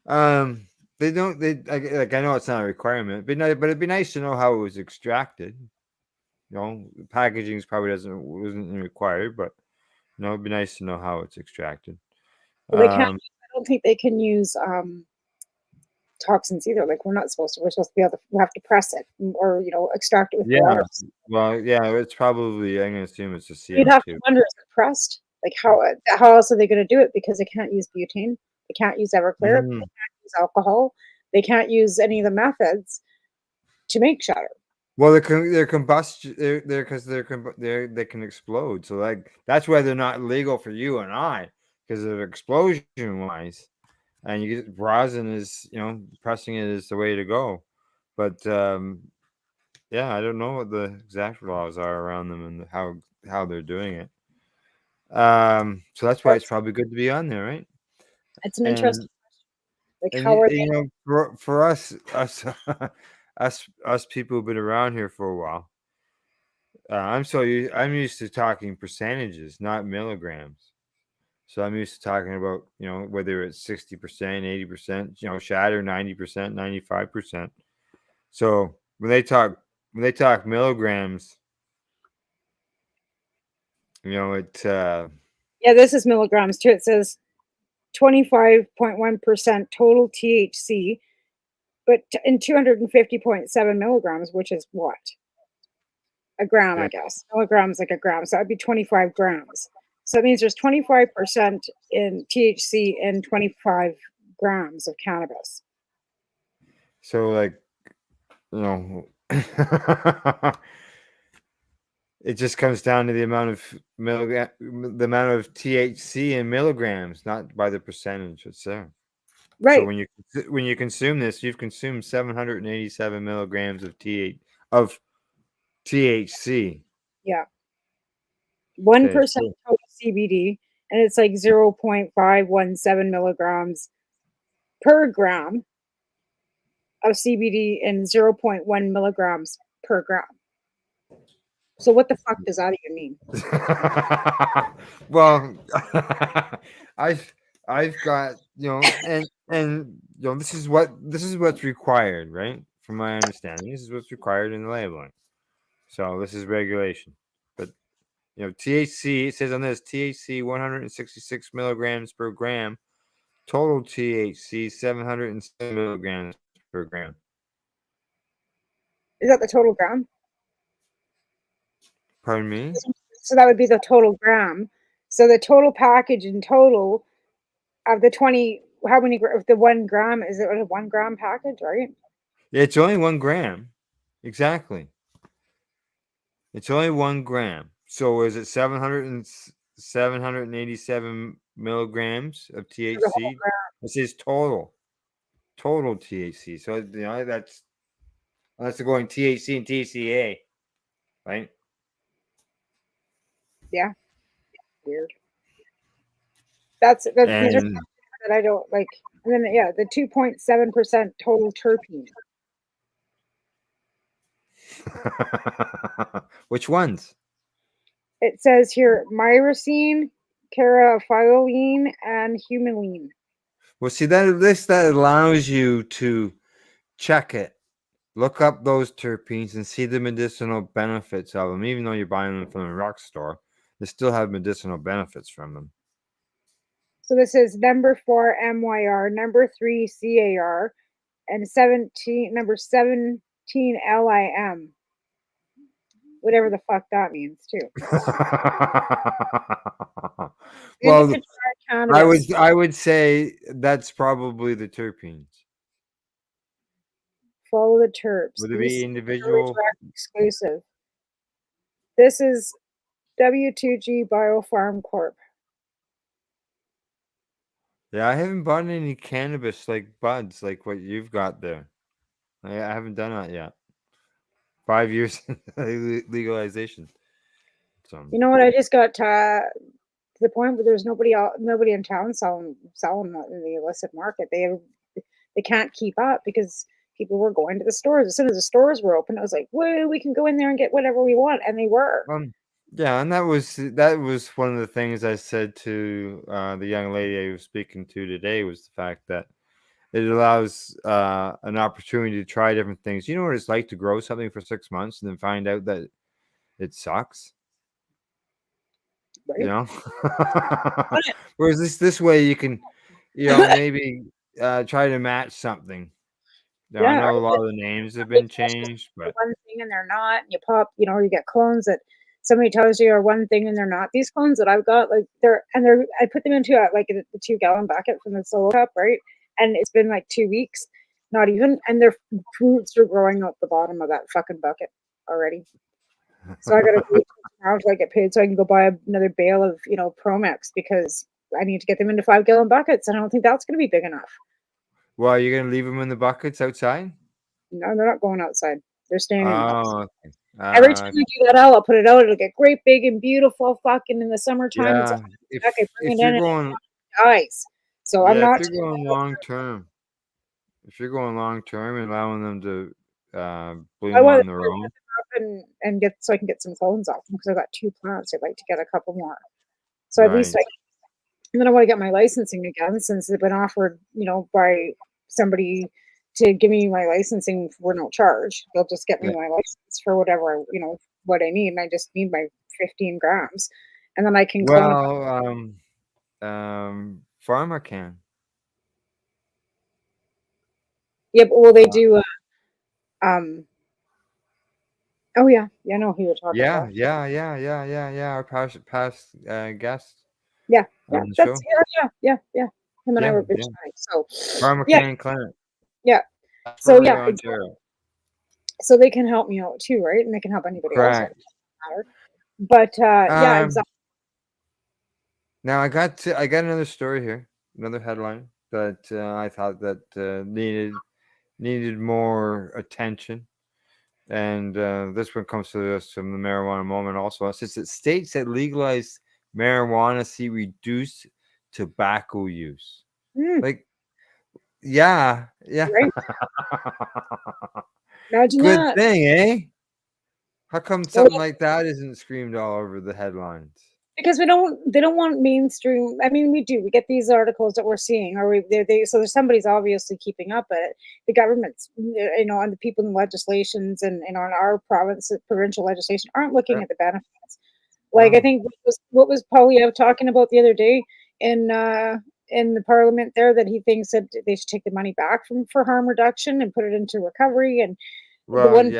They don't. I know it's not a requirement, but it'd be nice to know how it was extracted. Packaging probably wasn't required, but it'd be nice to know how it's extracted. Well, they can't. I don't think they can use toxins either. Like, we're supposed to be able to. We have to press it or extract it with water. Well, yeah, it's probably. I'm gonna assume it's a CO2. You'd have to wonder, is it pressed? Like, how else are they going to do it? Because they can't use butane. They can't use Everclear. They can't use alcohol. They can't use any of the methods to make shatter. Well, they're combustion. They can explode. So, like, that's why they're not legal for you and I, because of explosion wise. And you get rosin is pressing it is the way to go. But yeah, I don't know what the exact laws are around them and how they're doing it. So that's why it's probably good to be on there, right? It's an interesting question. Like, how are they? For us people who've been around here for a while, I'm used to talking percentages, not milligrams. So I'm used to talking about whether it's 60%, 80%, shatter 90%, 95%. So when they talk milligrams, it. Yeah, this is milligrams too. It says 25.1% total THC, but in 250.7 milligrams, which is what? A gram, I guess. Milligrams like a gram. So that'd be 25 grams. So it means there's 25% in THC in 25 grams of cannabis. So, like, it just comes down to the amount of THC in milligrams, not by the percentage it's there. Right. So when you consume this, you've consumed 787 milligrams of THC. Yeah. 1% total CBD, and it's like 0.517 milligrams per gram of CBD and 0.1 milligrams per gram. So what the fuck does that even mean? Well, I've got and this is what's required, right? From my understanding, this is what's required in the labeling. So this is regulation. But THC, it says on this THC 166 milligrams per gram, total THC 707 milligrams per gram. Is that the total gram? Pardon me? So that would be the total gram. So the total package in total of the 20, how many, if the 1 gram, is it a 1 gram package, right? Yeah, it's only 1 gram. Exactly. It's only 1 gram. So is it 787 milligrams of For the whole THC? gram. This is total THC. So that's unless they're going THC and TCA, right? Yeah, weird. That's these are And that I don't like. And then the 2.7% total terpene. which ones? It says here myrcene, caraphyllene, and humulene. Well, see that allows you to check it, look up those terpenes, and see the medicinal benefits of them. Even though you're buying them from a rock store, they still have medicinal benefits from them. So this is number 4 MYR, number 3 CAR, and number 17 LIM. Whatever the fuck that means too. Well, I would say that's probably the terpenes. Follow the terps. Would it be individual? Exclusive. This is W2G Biofarm Corp. Yeah, I haven't bought any cannabis like buds like what you've got there. I haven't done that yet. 5 years legalization. So You know what? I just got to the point where there's nobody in town selling in the illicit market. They can't keep up because people were going to the stores. As soon as the stores were open, I was like, "Whoa, we can go in there and get whatever we want," and they were. yeah, and that was one of the things I said to the young lady I was speaking to today, was the fact that it allows an opportunity to try different things. You know what it's like to grow something for 6 months and then find out that it sucks? Right? You know? Whereas this way you can, maybe try to match something. Now, I know a lot of the names have been changed, but one thing and they're not. You pop, you get clones that somebody tells you are one thing and they're not. These clones that I've got, like I put them into the 2-gallon bucket from the solo cup, right? And it's been like 2 weeks, not even, and their fruits are growing out the bottom of that fucking bucket already. So I gotta wait tomorrow till I get paid so I can go buy another bale of Promex, because I need to get them into 5-gallon buckets, and I don't think that's gonna be big enough. well, are you gonna leave them in the buckets outside? No, they're not going outside. They're staying in the house. Okay. Every time I do that, I'll put it out. It'll get great, big, and beautiful. Fucking in the summertime, Yeah, it's if bring it you're in and going, it dies. So I'm not. if you're going long term, and allowing them to bloom I want on their own, and get so I can get some clones off them, because I've got 2 plants. I'd like to get a couple more. So at least right? and then I want to get my licensing again, since they've been offered, by somebody to give me my licensing for no charge. They'll just get me my license for whatever, what I need. And I just need my 15 grams. And then I can clone. Well, Pharma can. Yeah, but will they do oh yeah, I know who you're talking about. Yeah. Our past guest. Yeah, on the that's show. yeah. Him and I were Yeah. So Pharma yeah, can clinic. yeah. So yeah, Ontario. so they can help me out too, right? And they can help anybody else. Correct. But yeah, exactly. Now I got another story here, another headline that I thought that needed more attention, and this one comes to us from the Marijuana Moment also. It says that states that legalize marijuana see reduced tobacco use. Like, yeah. Right. Imagine Good that. thing, eh? How come something like that isn't screamed all over the headlines? Because they don't want mainstream. I mean, we get these articles that we're seeing, or so there's somebody's obviously keeping up at it. The governments, and the people in legislations and on our provincial legislation aren't looking at the benefits. Like, I think what was Polyev talking about the other day in the parliament there, that he thinks that they should take the money back for harm reduction and put it into recovery. And the one,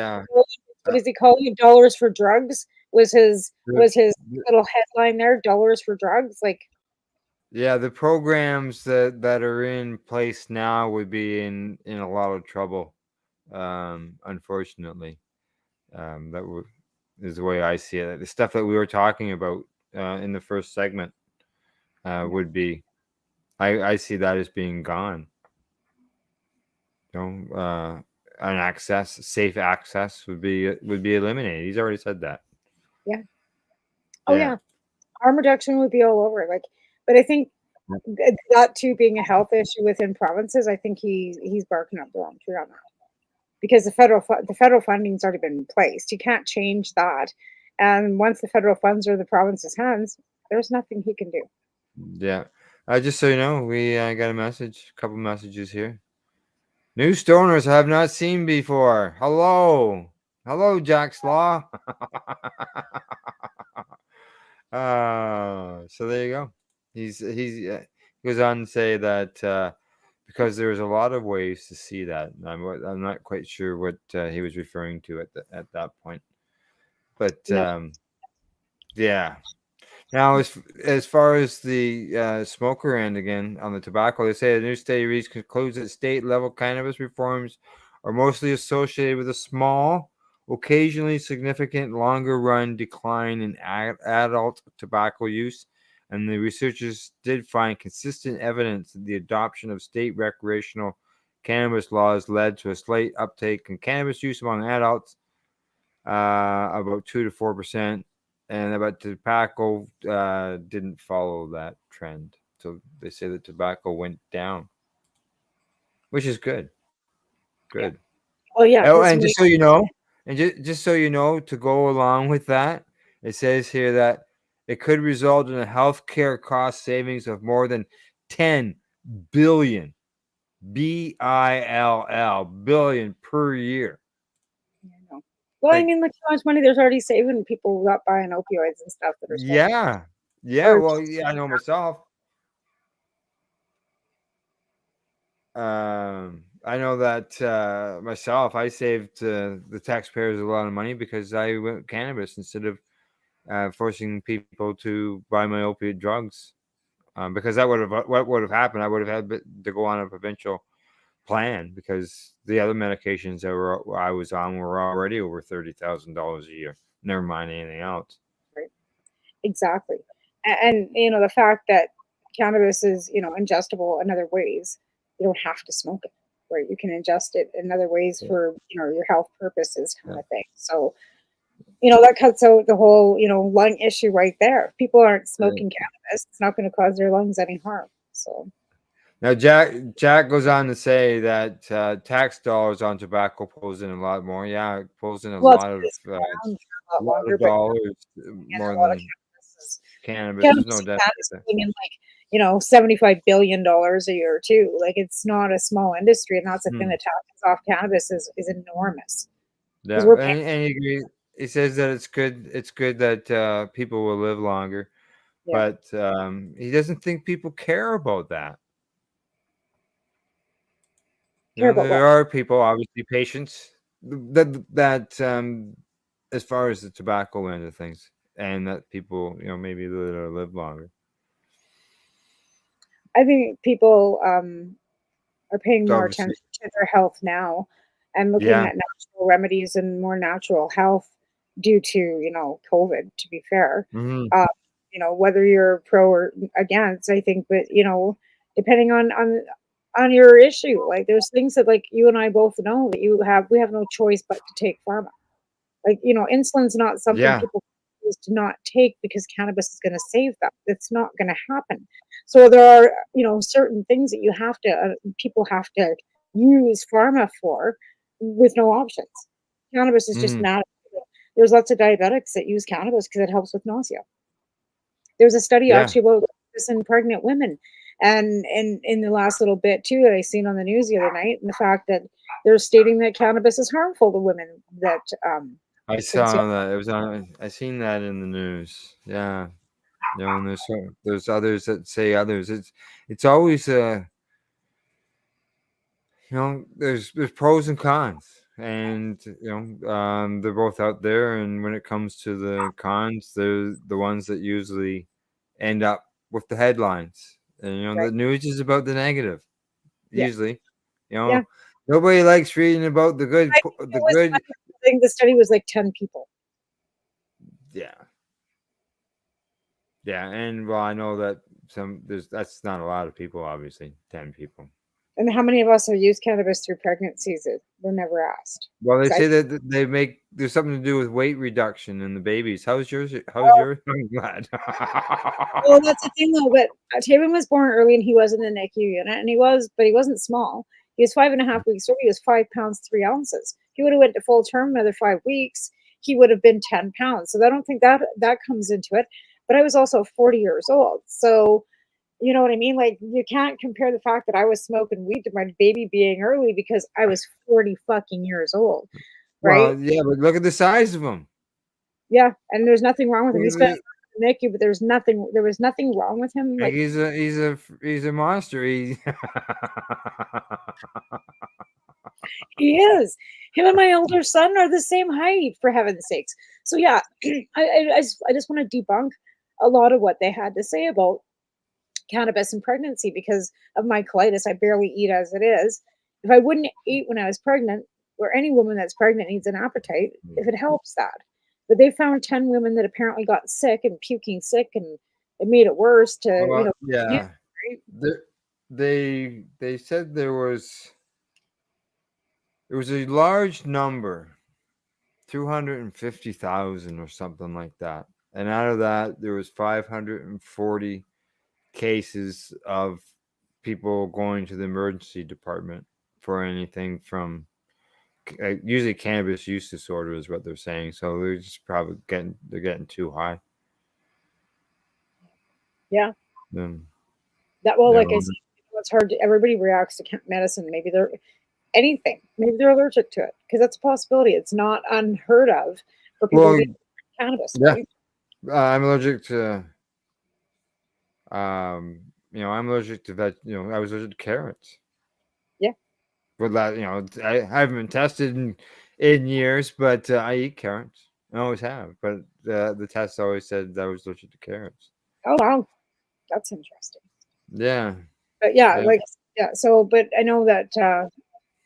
what does he call it? Dollars for drugs was his little headline there. Dollars for drugs, like. Yeah, the programs that are in place now would be in a lot of trouble, unfortunately. That is the way I see it. The stuff that we were talking about in the first segment would be, I see that as being gone. An safe access would be eliminated. He's already said that. Yeah. Oh yeah. Harm reduction would be all over. But I think that too being a health issue within provinces, I think he's barking up the wrong tree on that, because the federal funding's already been placed. You can't change that, and once the federal funds are in the province's hands, there's nothing he can do. Yeah. Just so you know, we got a couple messages here. New stoners I have not seen before. Hello, Jack's Law. So there you go. He goes on to say that because there's a lot of ways to see that. I'm not quite sure what he was referring to at that point, but yeah. Now, as far as the smoker end again on the tobacco, they say the new study concludes that state-level cannabis reforms are mostly associated with a small, occasionally significant, longer-run decline in adult tobacco use, and the researchers did find consistent evidence that the adoption of state recreational cannabis laws led to a slight uptake in cannabis use among adults, about 2 to 4%. And about tobacco, didn't follow that trend. So they say that tobacco went down, which is good. Good. Yeah. Oh yeah. Oh, and just so you know, to go along with that, it says here that it could result in a healthcare cost savings of more than 10 billion, billion per year. Well, I mean, look how much money there's already saving people not buying opioids and stuff that are Yeah. Well, I know myself. I know that myself. I saved the taxpayers a lot of money because I went cannabis instead of forcing people to buy my opiate drugs. Because what would have happened? I would have had to go on a provincial plan because the other medications that I was on were already over $30,000 a year. Never mind anything else. Right. Exactly. And the fact that cannabis is ingestible in other ways, you don't have to smoke it, right? You can ingest it in other ways for your health purposes, kind of thing. So that cuts out the whole lung issue right there. If people aren't smoking cannabis, it's not going to cause their lungs any harm. So. Now, Jack goes on to say that tax dollars on tobacco pulls in a lot more. Yeah, it pulls in a lot of dollars more than cannabis. There's no doubt. In $75 billion a year too. Like, it's not a small industry, and that's the thing. The taxes off cannabis is enormous. Yeah, and he agrees. He says that it's good. It's good that people will live longer, but he doesn't think people care about that. There are people, obviously, patients that as far as the tobacco end of things, and that people, maybe live longer. I think people are paying more attention to their health now and looking at natural remedies and more natural health due to, COVID, to be fair. Whether you're pro or against, I think, but, depending on your issue, like, there's things that, like, you and I both know that we have no choice but to take pharma. Like, insulin's not something people choose to not take because cannabis is going to save them. It's not going to happen. So there are, certain things that people have to use pharma for with no options. Cannabis is just not. There's lots of diabetics that use cannabis because it helps with nausea. There's a study actually about this in pregnant women. And in the last little bit too that I seen on the news the other night, and the fact that they're stating that cannabis is harmful to women that I saw that. It was on. I seen that in the news. Yeah, and there's others that say others. It's always there's pros and cons, and they're both out there. And when it comes to the cons, they're the ones that usually end up with the headlines. And the news is about the negative. Usually, nobody likes reading about the good. I think the study was like 10 people. Yeah. Yeah, and well, I know that that's not a lot of people, obviously, 10 people. And how many of us have used cannabis through pregnancies that were never asked? Well, they say that there's something to do with weight reduction in the babies. How's yours? I'm glad. Well, that's the thing though. But Taven was born early, and he was in the NICU unit, and he wasn't small. He was 5.5 weeks old. He was 5 pounds 3 ounces. He would have went to full term another 5 weeks. He would have been 10 pounds. So I don't think that comes into it. But I was also 40 years old, so. You know what I mean? Like, you can't compare the fact that I was smoking weed to my baby being early because I was 40 fucking years old, right? Well, yeah, but look at the size of him. Yeah, and there's nothing wrong with him. He's been in the NICU, but there was nothing wrong with him. Like he's a monster. He is. Him and my older son are the same height, for heaven's sakes. So yeah, I just want to debunk a lot of what they had to say about cannabis and pregnancy because of my colitis. I barely eat as it is. If I wouldn't eat when I was pregnant, or any woman that's pregnant needs an appetite, if it helps that. But they found 10 women that apparently got sick and puking sick, and it made it worse to, yeah. Right? They said there was a large number, 250,000 or something like that. And out of that, there was 540 cases of people going to the emergency department for anything from usually cannabis use disorder is what they're saying. So they're just probably getting too high. Yeah. Then like I said, it's hard. Everybody reacts to medicine. Maybe they're allergic to it, because that's a possibility. It's not unheard of for people to eat cannabis. Yeah. Right? I'm allergic to I'm allergic to I was allergic to carrots. Yeah. But that, I haven't been tested in years, but I eat carrots. I always have. But the test always said that I was allergic to carrots. Oh wow, that's interesting. Yeah. But so, but I know that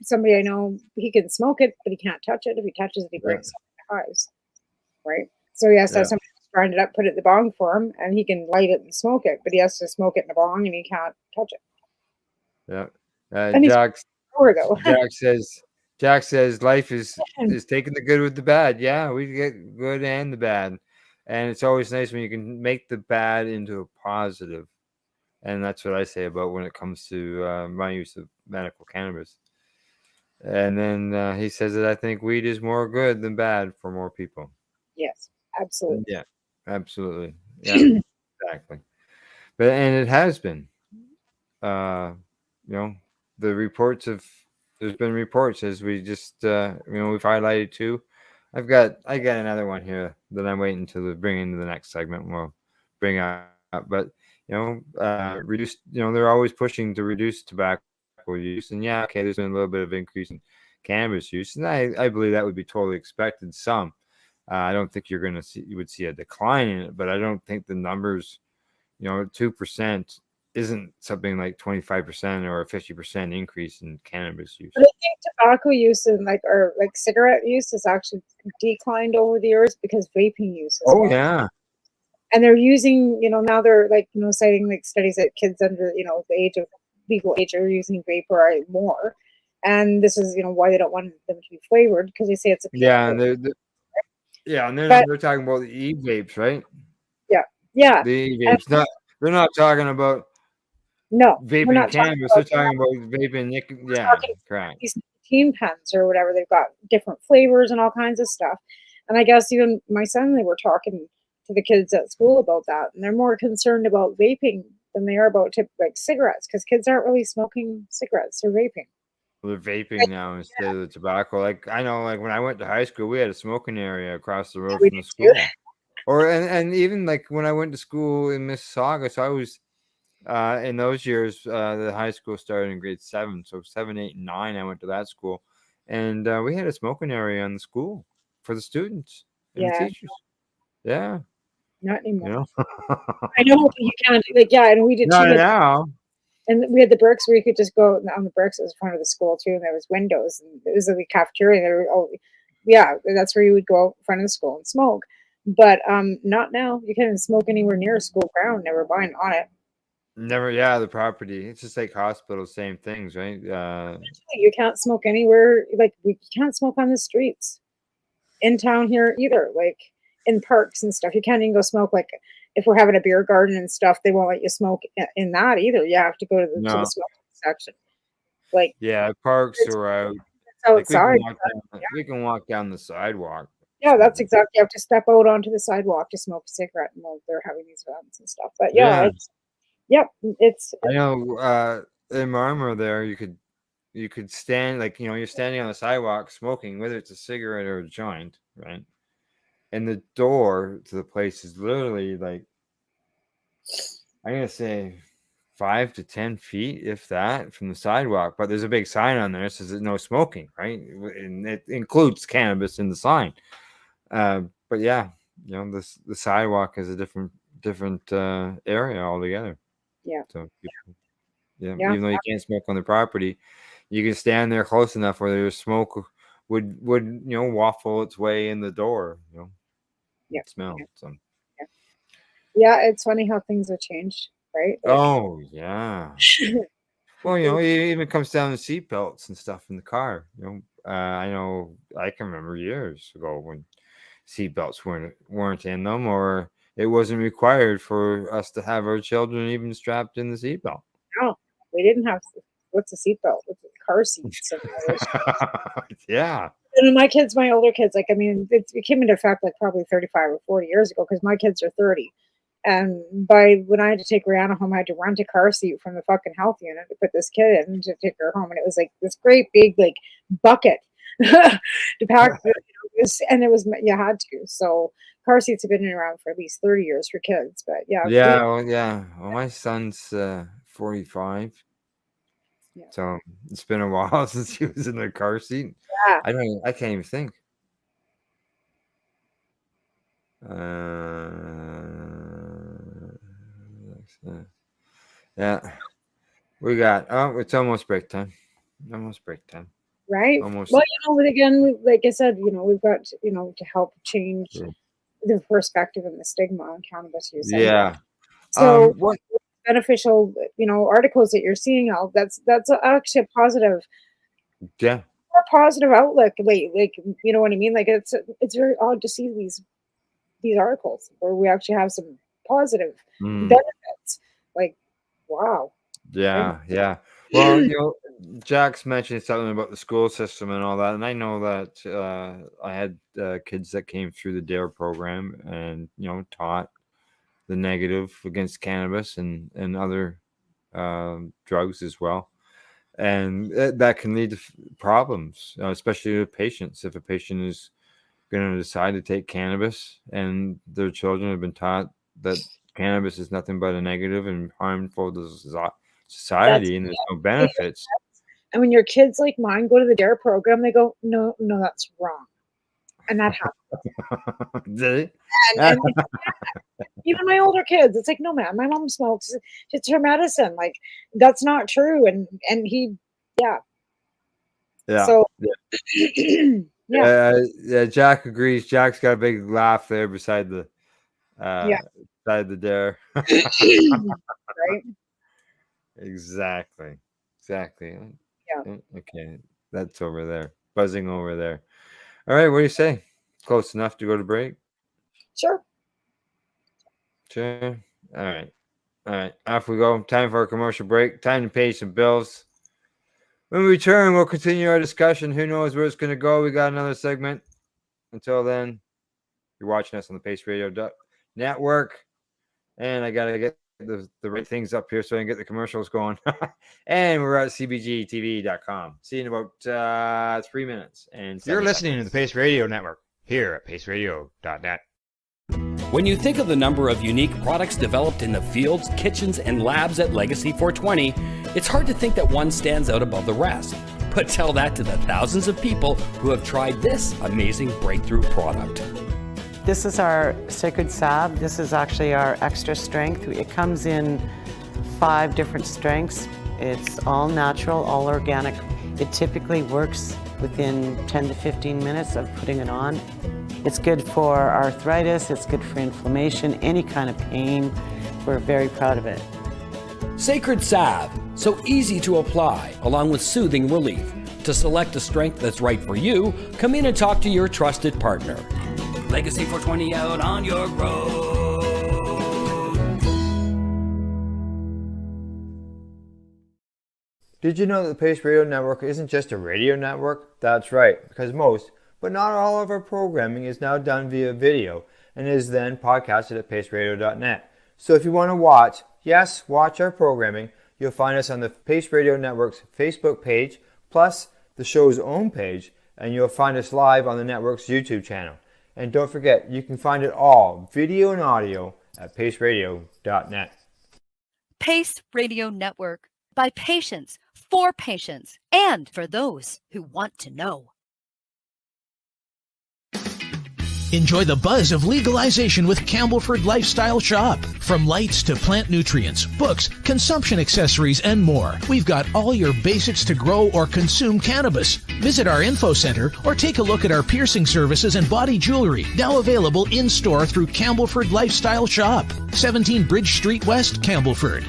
somebody I know, he can smoke it, but he can't touch it. If he touches it, he breaks hives. Right. So he has to have somebody grind it up, put it in the bong for him, and he can light it and smoke it, but he has to smoke it in a bong and he can't touch it. Yeah. Jack says life is taking the good with the bad. Yeah, we get good and the bad. And it's always nice when you can make the bad into a positive. And that's what I say about when it comes to my use of medical cannabis. And then he says that I think weed is more good than bad for more people. Yes, absolutely. Yeah, absolutely. Yeah, exactly. And it has been. There's been reports, as we just we've highlighted too. I got another one here that I'm waiting to bring into the next segment. We'll bring up, but reduce. They're always pushing to reduce tobacco use, and there's been a little bit of increase in cannabis use, and I believe that would be totally expected. Some, I don't think you would see a decline in it, but I don't think the numbers, 2%. Isn't something like 25% or a 50% increase in cannabis use. I think tobacco use and or cigarette use has actually declined over the years because vaping use. Yeah. And they're using, now they're citing studies that kids under, the age of legal age are using vape more. And this is, why they don't want them to be flavored, because they say it's a and they're talking about the e-vapes, right? Yeah. The e-vapes. They're not talking about vaping cannabis. They're talking about vaping. Correct. These nicotine pens or whatever, they've got different flavors and all kinds of stuff. And I guess even my son, they were talking to the kids at school about that, and they're more concerned about vaping than they are about cigarettes, because kids aren't really smoking cigarettes; they're vaping. They're vaping now instead of the tobacco. Like I know, when I went to high school, we had a smoking area across the road from the school. And even when I went to school in Mississauga, so I was. In those years, the high school started in grade 7, so 7, 8, and 9. I went to that school, and we had a smoking area in the school for the students and the teachers. Yeah, not anymore. I know you can't. And we did not too. Now. And we had the bricks where you could just go on the bricks. It was in front of the school too, and there was windows, and it was in the cafeteria. And that's where you would go in front of the school and smoke. But not now. You can't even smoke anywhere near a school ground. Never mind on it. Never, yeah, the property. It's just like hospitals, same things, right? You can't smoke anywhere. Like you can't smoke on the streets in town here either. Like in parks and stuff, you can't even go smoke. Like if we're having a beer garden and stuff, they won't let you smoke in that either. You have to go to the No. smoking section. Like Yeah, parks are out. Like outside. we can walk down the sidewalk. Yeah, that's exactly. You have to step out onto the sidewalk to smoke a cigarette, and they're having these events and stuff. But yeah, it's. I know. In Marmor, there you could stand, like, you're standing on the sidewalk smoking, whether it's a cigarette or a joint, right? And the door to the place is literally like, I'm gonna say 5 to 10 feet, if that, from the sidewalk. But there's a big sign on there that says no smoking, right? And it includes cannabis in the sign. But yeah, the sidewalk is a different area altogether. Yeah. So even though you can't smoke on the property, you can stand there close enough where there's smoke would waffle its way in the door. Smell. So. Yeah, it's funny how things have changed, right? Oh yeah. Well, it even comes down to seat belts and stuff in the car. I know I can remember years ago when seat belts weren't in them, or it wasn't required for us to have our children even strapped in the seatbelt. No, we didn't have. What's a seatbelt? What's a car seats? Yeah. And my older kids, like, I mean, it came into effect like probably 35 or 40 years ago because my kids are 30. And when I had to take Rihanna home, I had to rent a car seat from the fucking health unit to put this kid in to take her home. And it was like this great big, like, bucket to pack. And it was, you had to. So car seats have been around for at least 30 years for kids. But yeah. Yeah. Well, my son's 45. Yeah. So it's been a while since he was in the car seat. Yeah. I can't even think. Yeah. We got, it's almost break time. Right. Almost. Well, again, like I said, we've got, to help change the perspective and the stigma on cannabis use. Yeah. So what beneficial, articles that you're seeing out, that's actually a positive. Yeah. More positive outlook. Like, you know what I mean? Like it's very odd to see these articles where we actually have some positive benefits. Like, wow. Yeah. Well, Jack's mentioned something about the school system and all that, and I know that I had kids that came through the DARE program and taught the negative against cannabis and other drugs as well, and that can lead to problems, especially with patients. If a patient is going to decide to take cannabis and their children have been taught that cannabis is nothing but a negative and harmful to society, and there's no benefits. And when your kids like mine go to the DARE program, they go, no, that's wrong. And that happens. Did it? And even my older kids, it's like, no, man, my mom smokes. It's her medicine. Like, that's not true. And he, yeah. So, yeah. Jack agrees. Jack's got a big laugh there beside the DARE. Right. Exactly. Yeah. Okay. That's over there. Buzzing over there. All right. What do you say? Close enough to go to break? Sure. All right. Off we go. Time for a commercial break. Time to pay some bills. When we return, we'll continue our discussion. Who knows where it's going to go? We got another segment. Until then, you're watching us on the Pace Radio Network. And I got to get the right things up here so I can get the commercials going. And we're at cbgtv.com. See you in about 3 minutes. And you're listening to the Pace Radio Network here at paceradio.net. When you think of the number of unique products developed in the fields, kitchens, and labs at Legacy 420, it's hard to think that one stands out above the rest. But tell that to the thousands of people who have tried this amazing breakthrough product. This is our Sacred Salve. This is actually our extra strength. It comes in 5 different strengths. It's all natural, all organic. It typically works within 10 to 15 minutes of putting it on. It's good for arthritis, it's good for inflammation, any kind of pain. We're very proud of it. Sacred Salve, so easy to apply, along with soothing relief. To select a strength that's right for you, come in and talk to your trusted partner. Legacy 420 out on your road. Did you know that the Pace Radio Network isn't just a radio network? That's right, because most, but not all of our programming is now done via video and is then podcasted at paceradio.net. So if you want to watch our programming, you'll find us on the Pace Radio Network's Facebook page, plus the show's own page, and you'll find us live on the network's YouTube channel. And don't forget, you can find it all, video and audio, at paceradio.net. Pace Radio Network, by patients, for patients, and for those who want to know. Enjoy the buzz of legalization with Campbellford Lifestyle Shop. From lights to plant nutrients, books, consumption accessories, and more, we've got all your basics to grow or consume cannabis. Visit our info center or take a look at our piercing services and body jewelry, now available in-store through Campbellford Lifestyle Shop, 17 Bridge Street West, Campbellford.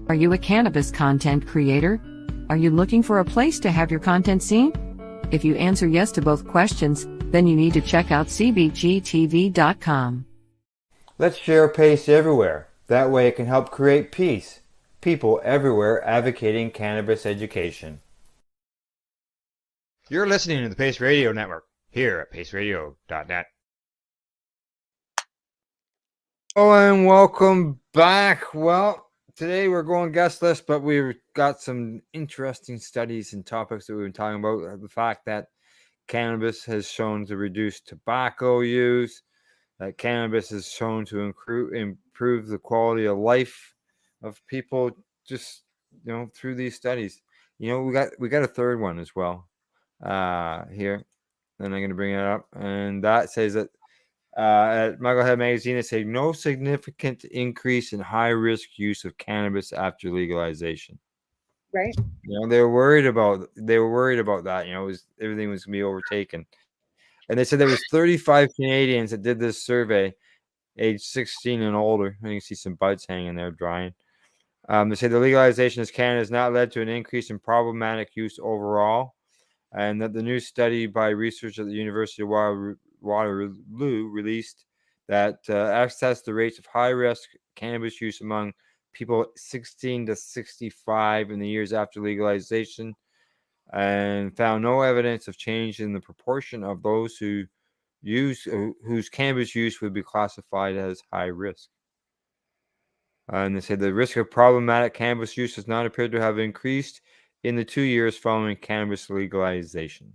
Are you a cannabis content creator? Are you looking for a place to have your content seen? If you answer yes to both questions, then you need to check out cbgtv.com. Let's share Pace everywhere. That way it can help create peace. People everywhere advocating cannabis education. You're listening to the Pace Radio Network here at paceradio.net. Oh, and welcome back. Well, today we're going guest list, but we've got some interesting studies and topics that we've been talking about. The fact that cannabis has shown to reduce tobacco use, that cannabis is shown to improve the quality of life of people just, through these studies. We got a third one as well here, and I'm going to bring it up. And that says that at Mugglehead Magazine, it said no significant increase in high-risk use of cannabis after legalization. Right. They were worried about that. Everything was going to be overtaken. And they said there was 35 Canadians that did this survey, age 16 and older. And you can see some buds hanging there drying. They say the legalization of Canada has not led to an increase in problematic use overall, and that the new study by researchers at the University of Waterloo released that assessed the rates of high-risk cannabis use among people 16 to 65 in the years after legalization, and found no evidence of change in the proportion of those whose cannabis use would be classified as high risk. And they said the risk of problematic cannabis use does not appear to have increased in the 2 years following cannabis legalization.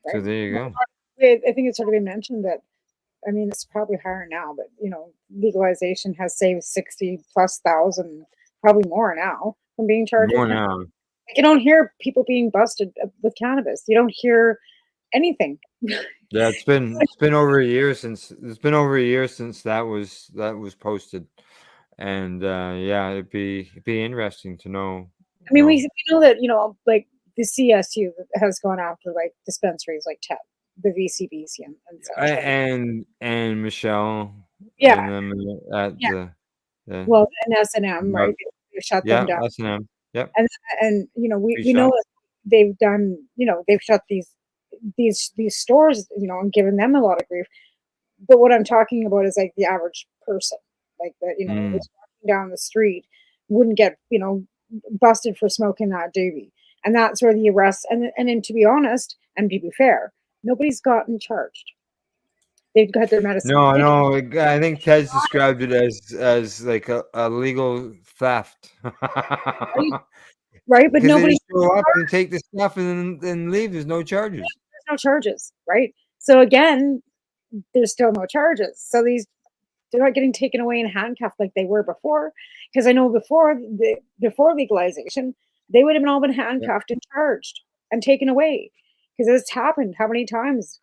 Right. So there you go. I think it's already been mentioned that, it's probably higher now, but, legalization has saved 60,000+, probably more now, from being charged. More now. You don't hear people being busted with cannabis. You don't hear anything. Yeah, it's been over a year since that was posted, and it'd be interesting to know. We know that like the CSU has gone after like dispensaries like TED, the VCBC, and such. And Michelle. Yeah. And well, and S&M, right? They shut them down. S&M. Yep. And we know that they've done. They've shut these stores, and given them a lot of grief. But what I'm talking about is like the average person, like that, who's walking down the street wouldn't get, busted for smoking that doobie. And that's where the arrest, and then to be honest, and to be fair, nobody's gotten charged. They've got their medicine. No, I think Ted's described it as like a legal theft. Right, but Because they nobody just show up and take the stuff and then leave. There's no charges. There's no charges, right? So again, there's still no charges. So they're not getting taken away and handcuffed like they were before. Because I know before legalization, they would have all been handcuffed and charged and taken away. Because it's happened how many times?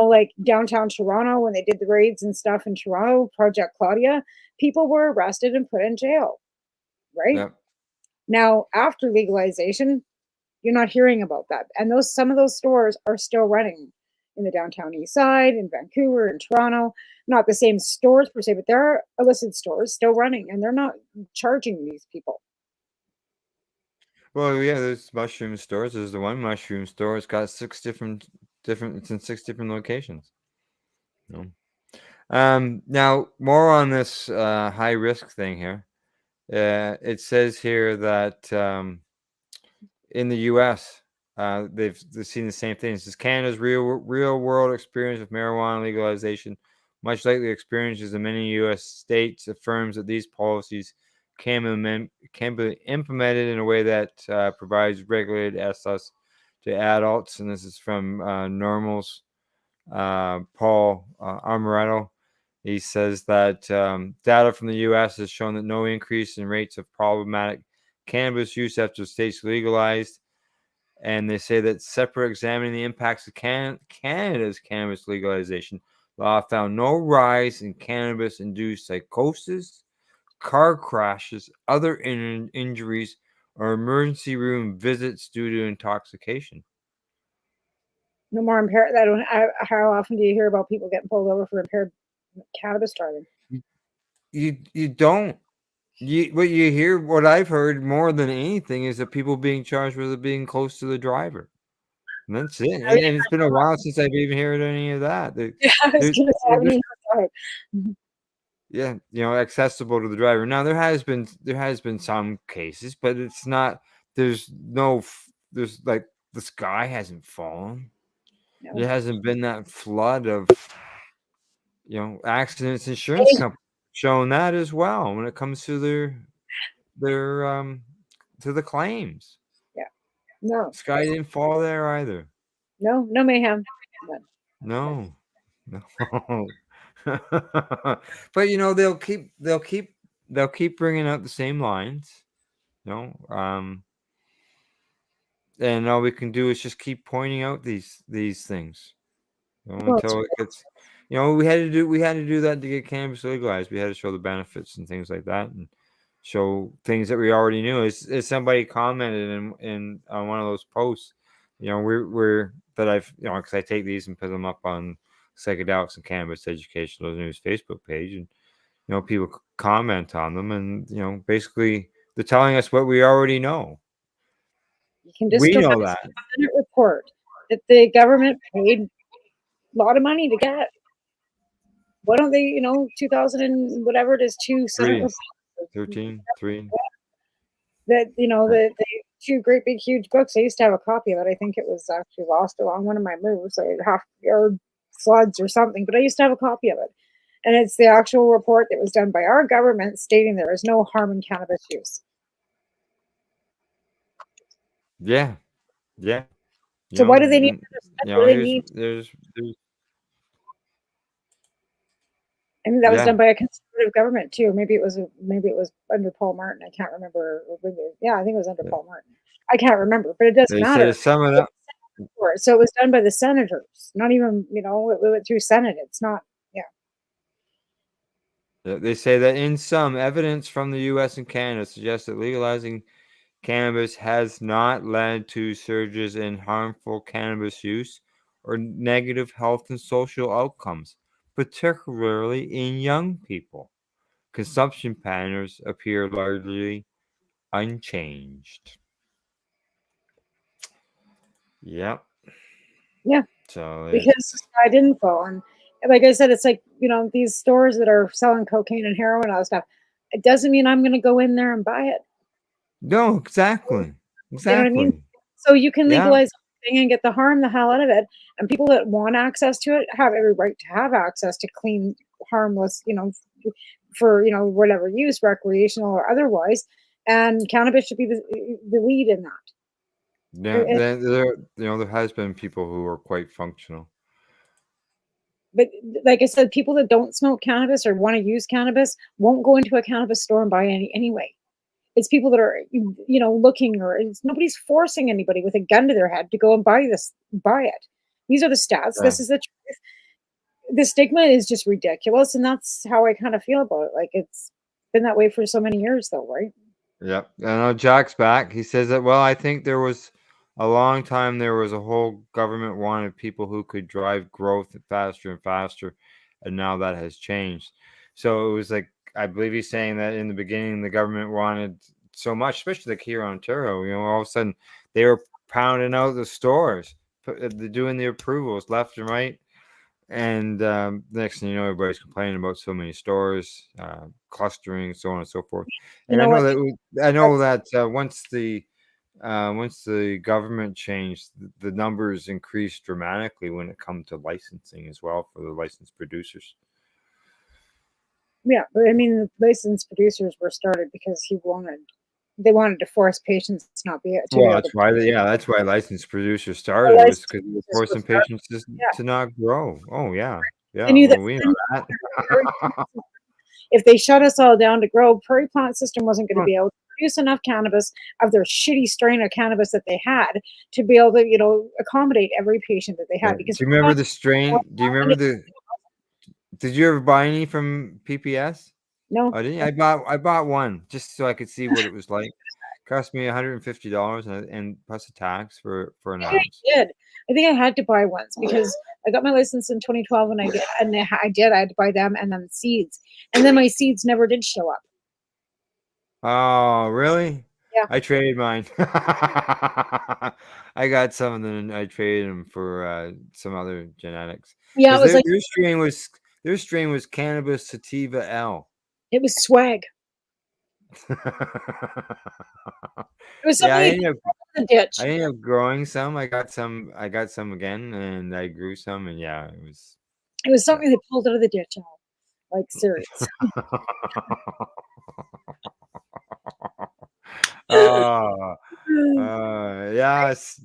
Like downtown Toronto when they did the raids and stuff in Toronto, Project Claudia, people were arrested and put in jail, right? Yep. Now, after legalization, you're not hearing about that. And some of those stores are still running in the downtown east side, in Vancouver, in Toronto. Not the same stores per se, but there are illicit stores still running, and they're not charging these people. Well, yeah, there's mushroom stores. There's the one mushroom store. It's got six different. It's in 6 different locations. Now more on this high risk thing here. It says here that in the U.S. They've seen the same thing. It says Canada's real world experience with marijuana legalization, much like the experiences in many U.S. states, affirms that these policies can be implemented in a way that provides regulated access to adults. And this is from Normal's Paul Amaretto. He says that data from the U.S. has shown that no increase in rates of problematic cannabis use after states legalized. And they say that separate examining the impacts of Canada's cannabis legalization law found no rise in cannabis-induced psychosis, car crashes, other injuries, or emergency room visits due to intoxication. No more impaired. How often do you hear about people getting pulled over for impaired cannabis driving? You don't. What I've heard more than anything is that people being charged with being close to the driver. And that's it. And it's been a while since I've even heard any of that. Accessible to the driver. Now there has been some cases, but it's not. There's like the sky hasn't fallen. No. There hasn't been that flood of accidents. Insurance companies showing that as well when it comes to their to the claims. Yeah. No. Sky didn't fall there either. No mayhem. No. But they'll keep bringing up the same lines. And all we can do is just keep pointing out these things. Until it gets we had to do that to get cannabis legalized. We had to show the benefits and things like that, and show things that we already knew. As somebody commented in on one of those posts, we're that I've because I take these and put them up on Psychedelics and Cannabis Educational News Facebook page, and people comment on them, and basically they're telling us what we already know. You can just know that Senate report that the government paid a lot of money to get. Why don't they, 2000 and whatever it is, 2 Senate 3. That the 2 great big huge books. I used to have a copy of it. I think it was actually lost along one of my moves, or floods or something. But I used to have a copy of it, and it's the actual report that was done by our government stating there is no harm in cannabis use. Yeah. So why do they need? There's I mean, that was done by a conservative government too. Maybe it was under Paul Martin. I can't remember. Yeah, I think it was under Paul Martin. I can't remember, but it doesn't matter. Some of that. So it was done by the senators. Not even it went through Senate. It's not. Yeah. They say that in some evidence from the U.S. and Canada suggests that legalizing cannabis has not led to surges in harmful cannabis use or negative health and social outcomes, particularly in young people. Consumption patterns appear largely unchanged. Yep. Yeah. So because the sky didn't fall, and like I said, it's like these stores that are selling cocaine and heroin and all that stuff. It doesn't mean I'm going to go in there and buy it. No, exactly. You know what I mean? Exactly. So you can Yeah. legalize everything and get the harm the hell out of it. And people that want access to it have every right to have access to clean, harmless, for, whatever use, recreational or otherwise. And cannabis should be the lead in that. Yeah. There has been people who are quite functional. But like I said, people that don't smoke cannabis or want to use cannabis won't go into a cannabis store and buy any anyway. It's people that are, looking, or nobody's forcing anybody with a gun to their head to go and buy it. These are the stats. Yeah. This is the truth. The stigma is just ridiculous. And that's how I kind of feel about it. Like, it's been that way for so many years though, right? Yep. I know Jack's back. He says that, well, I think there was a long time there was a whole government wanted people who could drive growth faster and faster, and now that has changed. So it was like, I believe he's saying that in the beginning the government wanted so much, especially like here in Ontario, all of a sudden they were pounding out the stores, doing the approvals left and right. And next thing you know, everybody's complaining about so many stores, clustering, so on and so forth. And I know that once the government changed, the numbers increased dramatically when it comes to licensing as well for the licensed producers. Yeah, but I mean, the licensed producers were started because they wanted to force patients to not be able to. Well, that's why licensed producers started, was because they were forcing patients to not grow. Oh yeah, They knew that we know that. If they shut us all down to grow, Prairie Plant System wasn't going to be able to produce enough cannabis of their shitty strain of cannabis that they had to be able to, accommodate every patient that they had. Because do you remember the strain? Do you remember Did you ever buy any from PPS? No. I didn't. I bought one just so I could see what it was like. Cost me $150 and plus a tax for an ounce. I did. I think I had to buy once because I got my license in 2012 and I had to buy them and then seeds. And then my seeds never did show up. Oh, really? Yeah. I traded mine. I got some and then I traded them for some other genetics. Yeah, it was their strain was cannabis sativa L. It was swag. It was something I ended up growing some. I got some again, and I grew some, and it was something they pulled out of the ditch. Like, serious. Yes,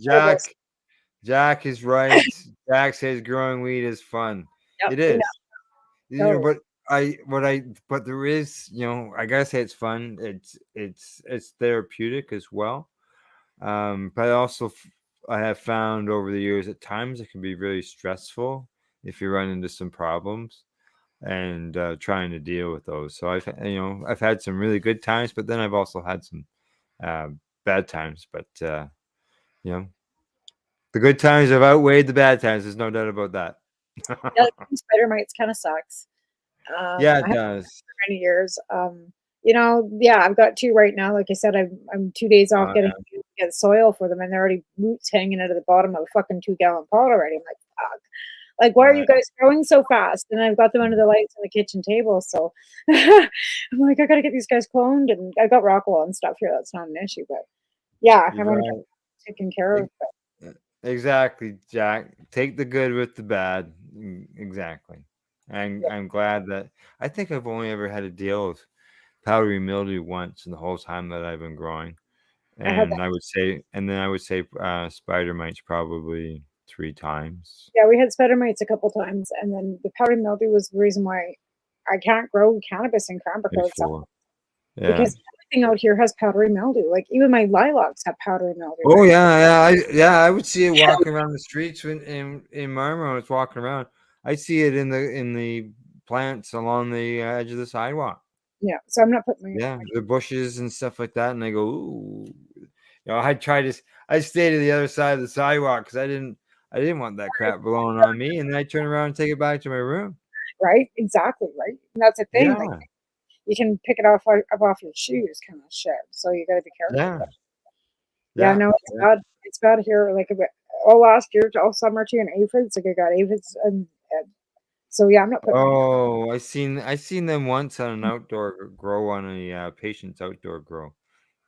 Jack is right. Jack says growing weed is fun. It is. Yeah. But there is, I gotta say it's fun. It's therapeutic as well. But I have found over the years at times it can be really stressful if you run into some problems and trying to deal with those. So I've had some really good times, but then I've also had some bad times. But the good times have outweighed the bad times. There's no doubt about that. Spider mites kind of sucks. It does. For many years. I've got 2 right now. Like I said, I'm 2 days off getting soil for them, and they're already roots hanging out of the bottom of a fucking 2-gallon pot already. I'm like, fuck. Like, why are you guys growing so fast? And I've got them under the lights on the kitchen table. So I'm like, I got to get these guys cloned. And I've got Rockwell and stuff here. That's not an issue. But I'm going to get taken care of. Exactly, Jack. Take the good with the bad. Exactly. I'm glad that I think I've only ever had to deal with powdery mildew once in the whole time that I've been growing. And I would say spider mites probably 3 times. Yeah, we had spider mites a couple times, and then the powdery mildew was the reason why I can't grow cannabis in Cranbrook. Because everything out here has powdery mildew. Like, even my lilacs have powdery mildew. Oh I would see it walking around the streets in Marmor. I was walking around. I see it in the plants along the edge of the sidewalk. Yeah, so I'm not putting the bushes and stuff like that, and I go, ooh. I stay to the other side of the sidewalk because I didn't want that crap blowing on me, and then I turn around and take it back to my room. Right, exactly, right. And that's the thing. Like, you can pick it off your shoes, kind of shit. So you got to be careful. No, it's bad. It's bad here. Like, all last year, all summer too, and aphids. Like, I got aphids and. So I'm not putting. Oh, I seen them once on an outdoor grow, on a patient's outdoor grow.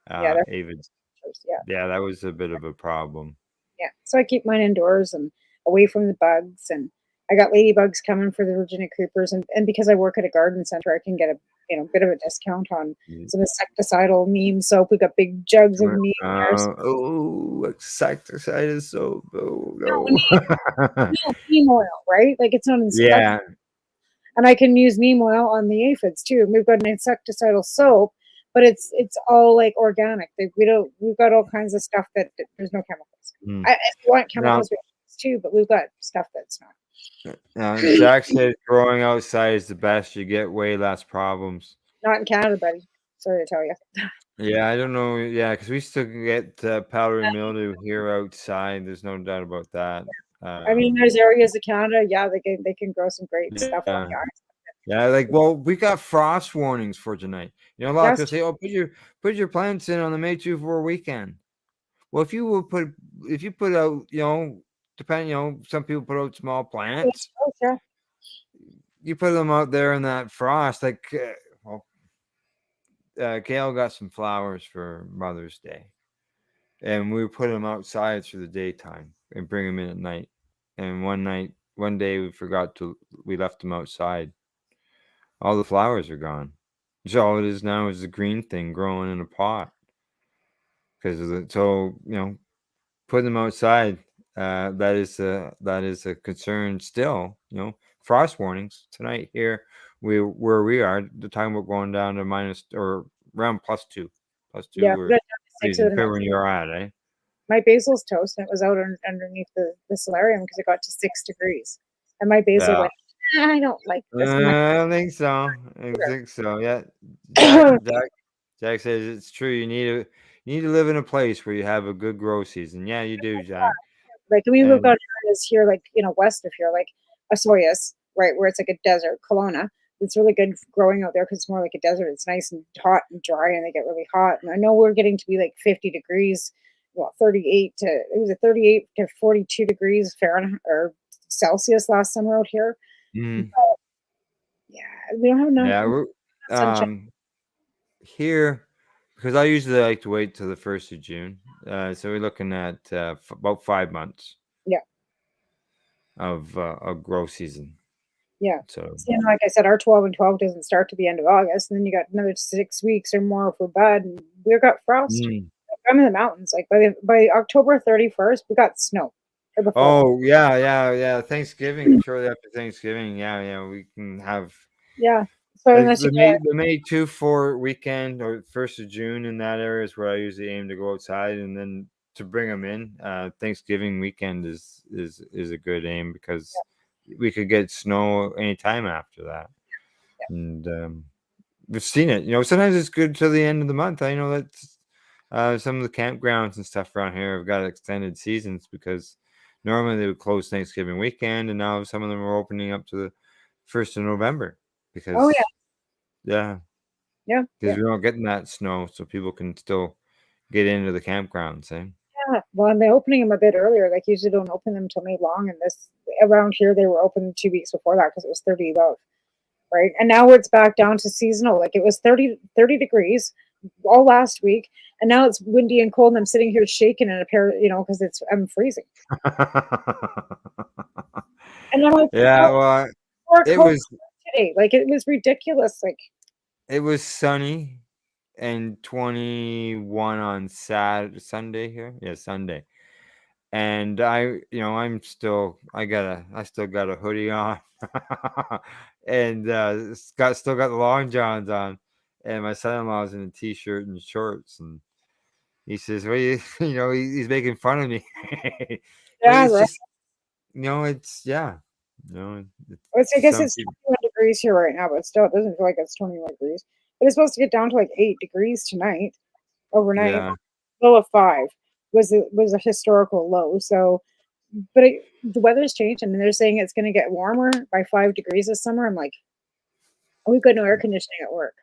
aphids. Yeah. Yeah, that was a bit of a problem. Yeah. So I keep mine indoors and away from the bugs. And I got ladybugs coming for the Virginia creepers. And because I work at a garden center, I can get a bit of a discount on some insecticidal neem soap. We got big jugs of neem there. Oh, insecticide is so no. Neem oil, right? Like it's not insecticide. Yeah. And I can use neem oil on the aphids too. And we've got an insecticidal soap, but it's all like organic. We've got all kinds of stuff that there's no chemicals. If you want chemicals, we have too, but we've got stuff that's not. Jack said growing outside is the best. You get way less problems. Not in Canada, buddy. Sorry to tell you. Yeah, I don't know. Yeah, because we still get powdery mildew here outside. There's no doubt about that. I mean, there's areas of Canada, they can grow some great stuff. Yeah, like, well, we got frost warnings for tonight. You know, a lot of people say, "Oh, put your plants in on the May 24 weekend." Well, if you put out, depending, some people put out small plants. Yeah. You put them out there in that frost, like, Gail got some flowers for Mother's Day, and we put them outside through the daytime and bring them in at night. And one day we left them outside. All the flowers are gone. So all it is now is the green thing growing in a pot. Because putting them outside, that is a concern still. Frost warnings tonight here. Where we are, the time we're going down to minus or around +2. Yeah, when you're at, eh? My basil's toast, and it was out underneath the solarium because it got to 6 degrees, and my basil went, I don't like this. I don't think so. Yeah. Jack says it's true. You need to live in a place where you have a good grow season. Yeah, you do, Jack. Like we've got areas here, like west of here, like Osoyoos, right, where it's like a desert. Kelowna, it's really good growing out there because it's more like a desert. It's nice and hot and dry, and they get really hot. And I know we're getting to be like 50 degrees, 38 to 42 degrees Fahrenheit or Celsius last summer out here. Mm. Yeah, we don't have enough. Yeah, we're here because I usually like to wait till the 1st of June. So we're looking at about 5 months. Yeah. Of a grow season. Yeah. So like I said, our 12 and 12 doesn't start to the end of August, and then you got another 6 weeks or more for bud, and we've got frost. I'm in the mountains. Like by October 31st, we got snow. Oh yeah. Thanksgiving, shortly after Thanksgiving. Yeah, we can have. Yeah. So the May 2-4 weekend or 1st of June in that area is where I usually aim to go outside, and then to bring them in. Thanksgiving weekend is a good aim because we could get snow anytime after that. Yeah. And we've seen it. Sometimes it's good till the end of the month. I know that some of the campgrounds and stuff around here have got extended seasons because normally they would close Thanksgiving weekend, and now some of them are opening up to the 1st of November because because we're not getting that snow, so people can still get into the campgrounds. Yeah, well, and they're opening them a bit earlier. Like usually don't open them till May long, and this around here they were open 2 weeks before that because it was 30 above, right? And now it's back down to seasonal. Like it was 30 degrees all last week, and now it's windy and cold, and I'm sitting here shaking in a pair, because I'm freezing. And I'm like, well, it was today. Like it was ridiculous. Like it was sunny and 21 on Sunday here. Yeah, Sunday. And I still got a hoodie on and still got the long johns on, and my son-in-law's in a t-shirt and shorts, and he says, well, he's making fun of me. Yeah, right. It's I guess it's 21 degrees here right now, but still it doesn't feel like it's 21 degrees. But it's supposed to get down to like 8 degrees tonight, overnight. Yeah. Low of 5 was a historical low. So, but the weather's changed, and they're saying it's going to get warmer by 5 degrees this summer. I'm like, we've got no air conditioning at work.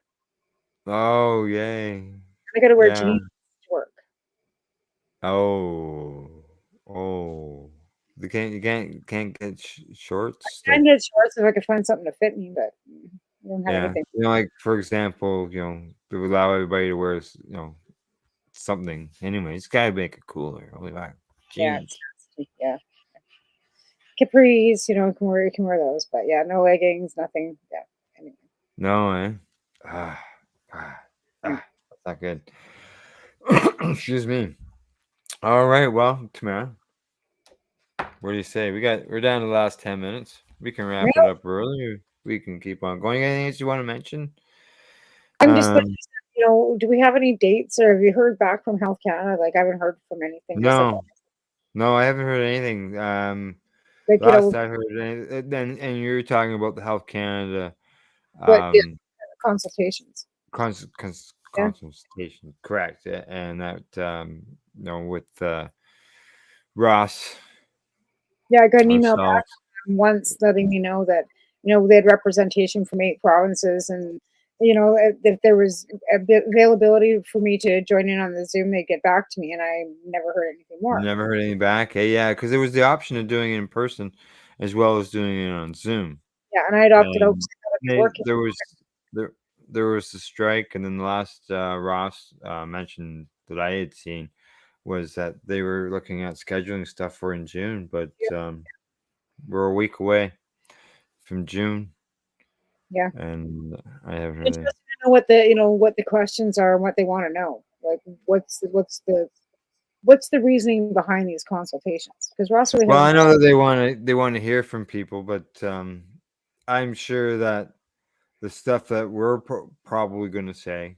Oh, yay! I got to wear jeans to work. Oh. You can't get shorts. I can get shorts if I could find something to fit me, but I don't have anything. Like for example, they allow everybody to wear, something. Anyway, it's got to make it cooler. Holy fuck. Yeah, Jeez. yeah. Capris, you can wear those, but yeah, no leggings, nothing. Yeah. Anyway. No, eh? That's not good. Excuse me. All right, well, Tamara, what do you say? We're down to the last 10 minutes. We can wrap it up early. We can keep on going. Anything else you want to mention? I'm just looking, do we have any dates, or have you heard back from Health Canada? Like, I haven't heard from anything. No, I haven't heard anything. Last I heard anything, and you're talking about the Health Canada consultations. Consultation, correct. And that, with Ross. Yeah, I got an email back once letting me know that, they had representation from 8 provinces, and, if there was availability for me to join in on the Zoom, they'd get back to me, and I never heard anything more. Never heard anything back. Hey, yeah, because there was the option of doing it in person as well as doing it on Zoom. Yeah, and I had opted out. There was the strike, and then the last Ross mentioned that I had seen was that they were looking at scheduling stuff for in June, but we're a week away from June. Yeah, and I haven't really. Interesting to know what the questions are and what they want to know. Like, what's the reasoning behind these consultations? Because Ross really. Well, I know that they want to hear from people, but I'm sure that the stuff that we're probably going to say,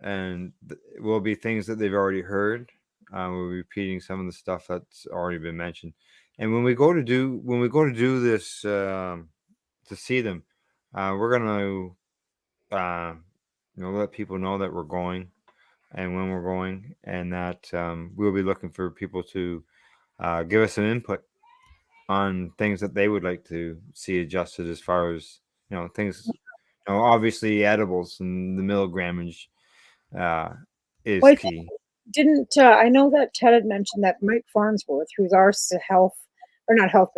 and will be things that they've already heard. We're repeating some of the stuff that's already been mentioned, and when we go to do this to see them, we're going to let people know that we're going and when we're going, and that we'll be looking for people to give us some input on things that they would like to see adjusted, as far as things. Obviously edibles and the milligrammage is key. I know that Ted had mentioned that Mike Farnsworth, who's our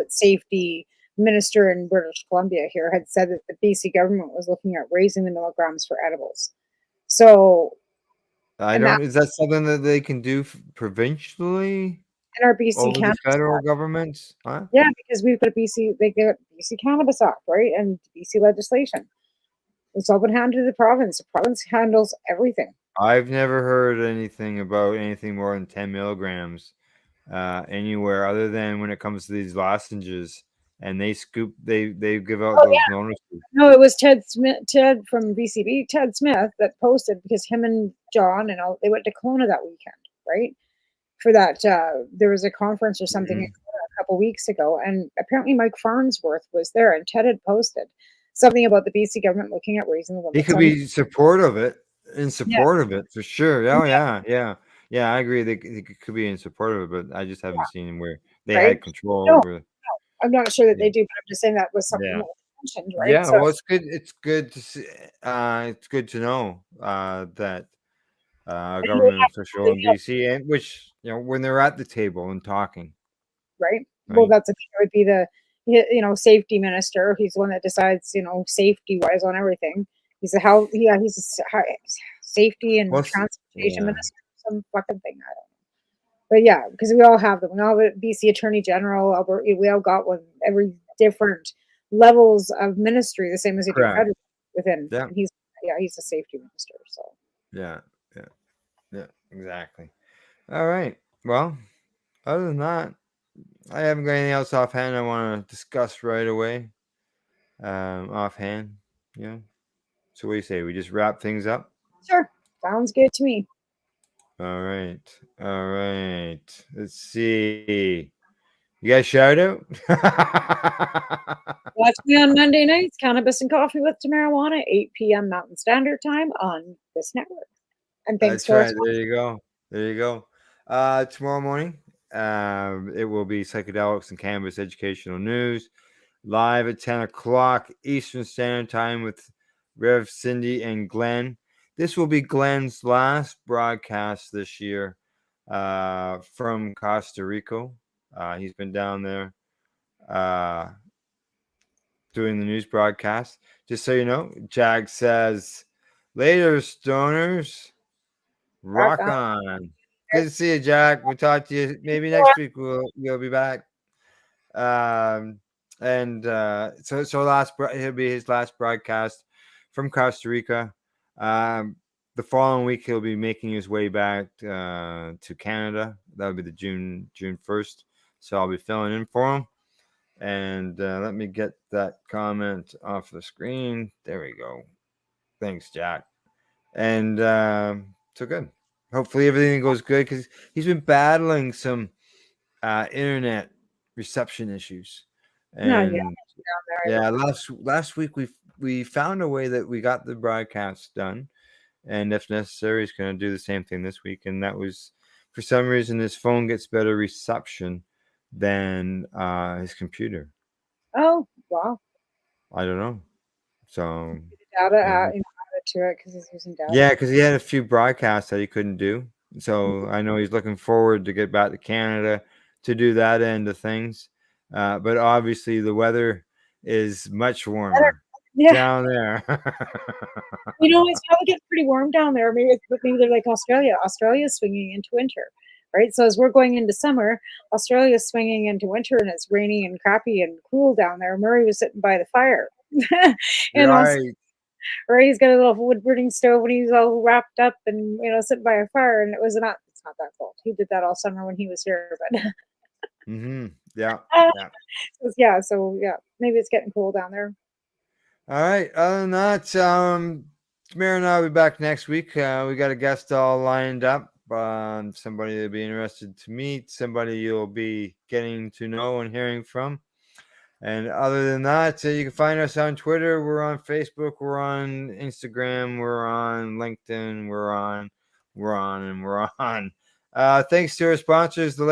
safety minister in British Columbia here, had said that the BC government was looking at raising the milligrams for edibles. So is that something that they can do provincially? In our BC over the federal government? Huh? Yeah, because we've got they get BC Cannabis Act, right? And BC legislation. It's all been handed to the province. The province handles everything. I've never heard anything about anything more than 10 milligrams anywhere, other than when it comes to these lozenges, and they give out those notices. No, it was Ted from BCB, Ted Smith, that posted, because him and John and all, they went to Kelowna that weekend, right? For that, there was a conference or something a couple weeks ago, and apparently Mike Farnsworth was there, and Ted had posted something about the BC government looking at raising the limits. He could be supportive of it, for sure. Oh yeah. I agree. They could be in support of it, but I just haven't seen where they had control over. No, I'm not sure that they do, but I'm just saying that was something that was mentioned, right? Yeah, well, it's good. It's good to see. It's good to know that a government official in BC, and which when they're at the table and talking, right? Well, that's it would be the safety minister. He's the one that decides safety wise on everything. He's he's a safety and transportation minister, some fucking thing. I don't know, but yeah, because we all have them. We all have BC Attorney General. Alberta, we all got one. Every different levels of ministry, the same as you do federal within. Yeah. He's a safety minister. So yeah, exactly. All right. Well, other than that, I haven't got anything else offhand I want to discuss right away. Offhand, So what do you say? We just wrap things up? Sure. Sounds good to me. All right. Let's see. You guys shout out? Watch me on Monday nights, Cannabis and Coffee with Marijuana, 8 p.m. Mountain Standard Time on this network. And thanks for There you go. Tomorrow morning, it will be Psychedelics and Cannabis Educational News, live at 10 o'clock Eastern Standard Time with Rev Cindy and Glenn. This will be Glenn's last broadcast this year from Costa Rica. He's been down there doing the news broadcast. Just so you know, Jag says, later, stoners. Rock on. Good to see you, Jack. We'll talk to you maybe next week. You'll be back. So he'll be his last broadcast from Costa Rica. The following week he'll be making his way back to Canada. That'll be the June 1st. So I'll be filling in for him. And let me get that comment off the screen. There we go. Thanks, Jack. And so good. Hopefully everything goes good because he's been battling some internet reception issues. And last week we found a way that we got the broadcast done. And if necessary, he's going to do the same thing this week. And that was, for some reason, his phone gets better reception than his computer. Oh, wow. I don't know. So Data to it because he's using data. Yeah, because he had a few broadcasts that he couldn't do. So I know he's looking forward to get back to Canada to do that end of things. But obviously the weather is much warmer down there. It's probably getting pretty warm down there. Maybe they're like Australia. Australia's swinging into winter, right? So as we're going into summer, Australia's swinging into winter, and it's rainy and crappy and cool down there. Murray was sitting by the fire. And right. Right, he's got a little wood burning stove and he's all wrapped up and sitting by a fire, and it's not that cold. He did that all summer when he was here, but so maybe it's getting cool down there. All right. Other than that, Tamara and I will be back next week. We got a guest all lined up. Somebody you'll be interested to meet, somebody you'll be getting to know and hearing from. And other than that, you can find us on Twitter. We're on Facebook. We're on Instagram. We're on LinkedIn. We're on. Thanks to our sponsors, the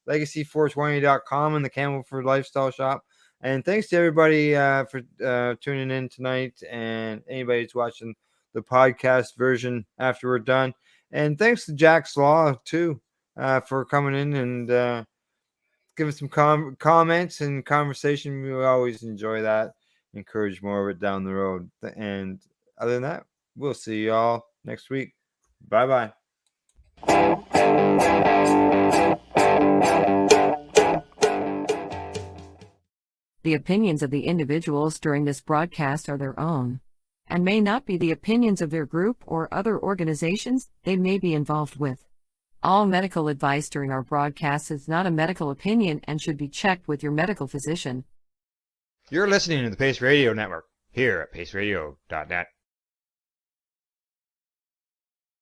Legacy420.com and the Campbellford Lifestyle Shop. And thanks to everybody for tuning in tonight, and anybody who's watching the podcast version after we're done. And thanks to Jack Slaw, too, for coming in and give us some comments and conversation. We always enjoy that. Encourage more of it down the road. And other than that, we'll see you all next week. Bye-bye. The opinions of the individuals during this broadcast are their own, and may not be the opinions of their group or other organizations they may be involved with. All medical advice during our broadcast is not a medical opinion and should be checked with your medical physician. You're listening to the Pace Radio Network here at paceradio.net.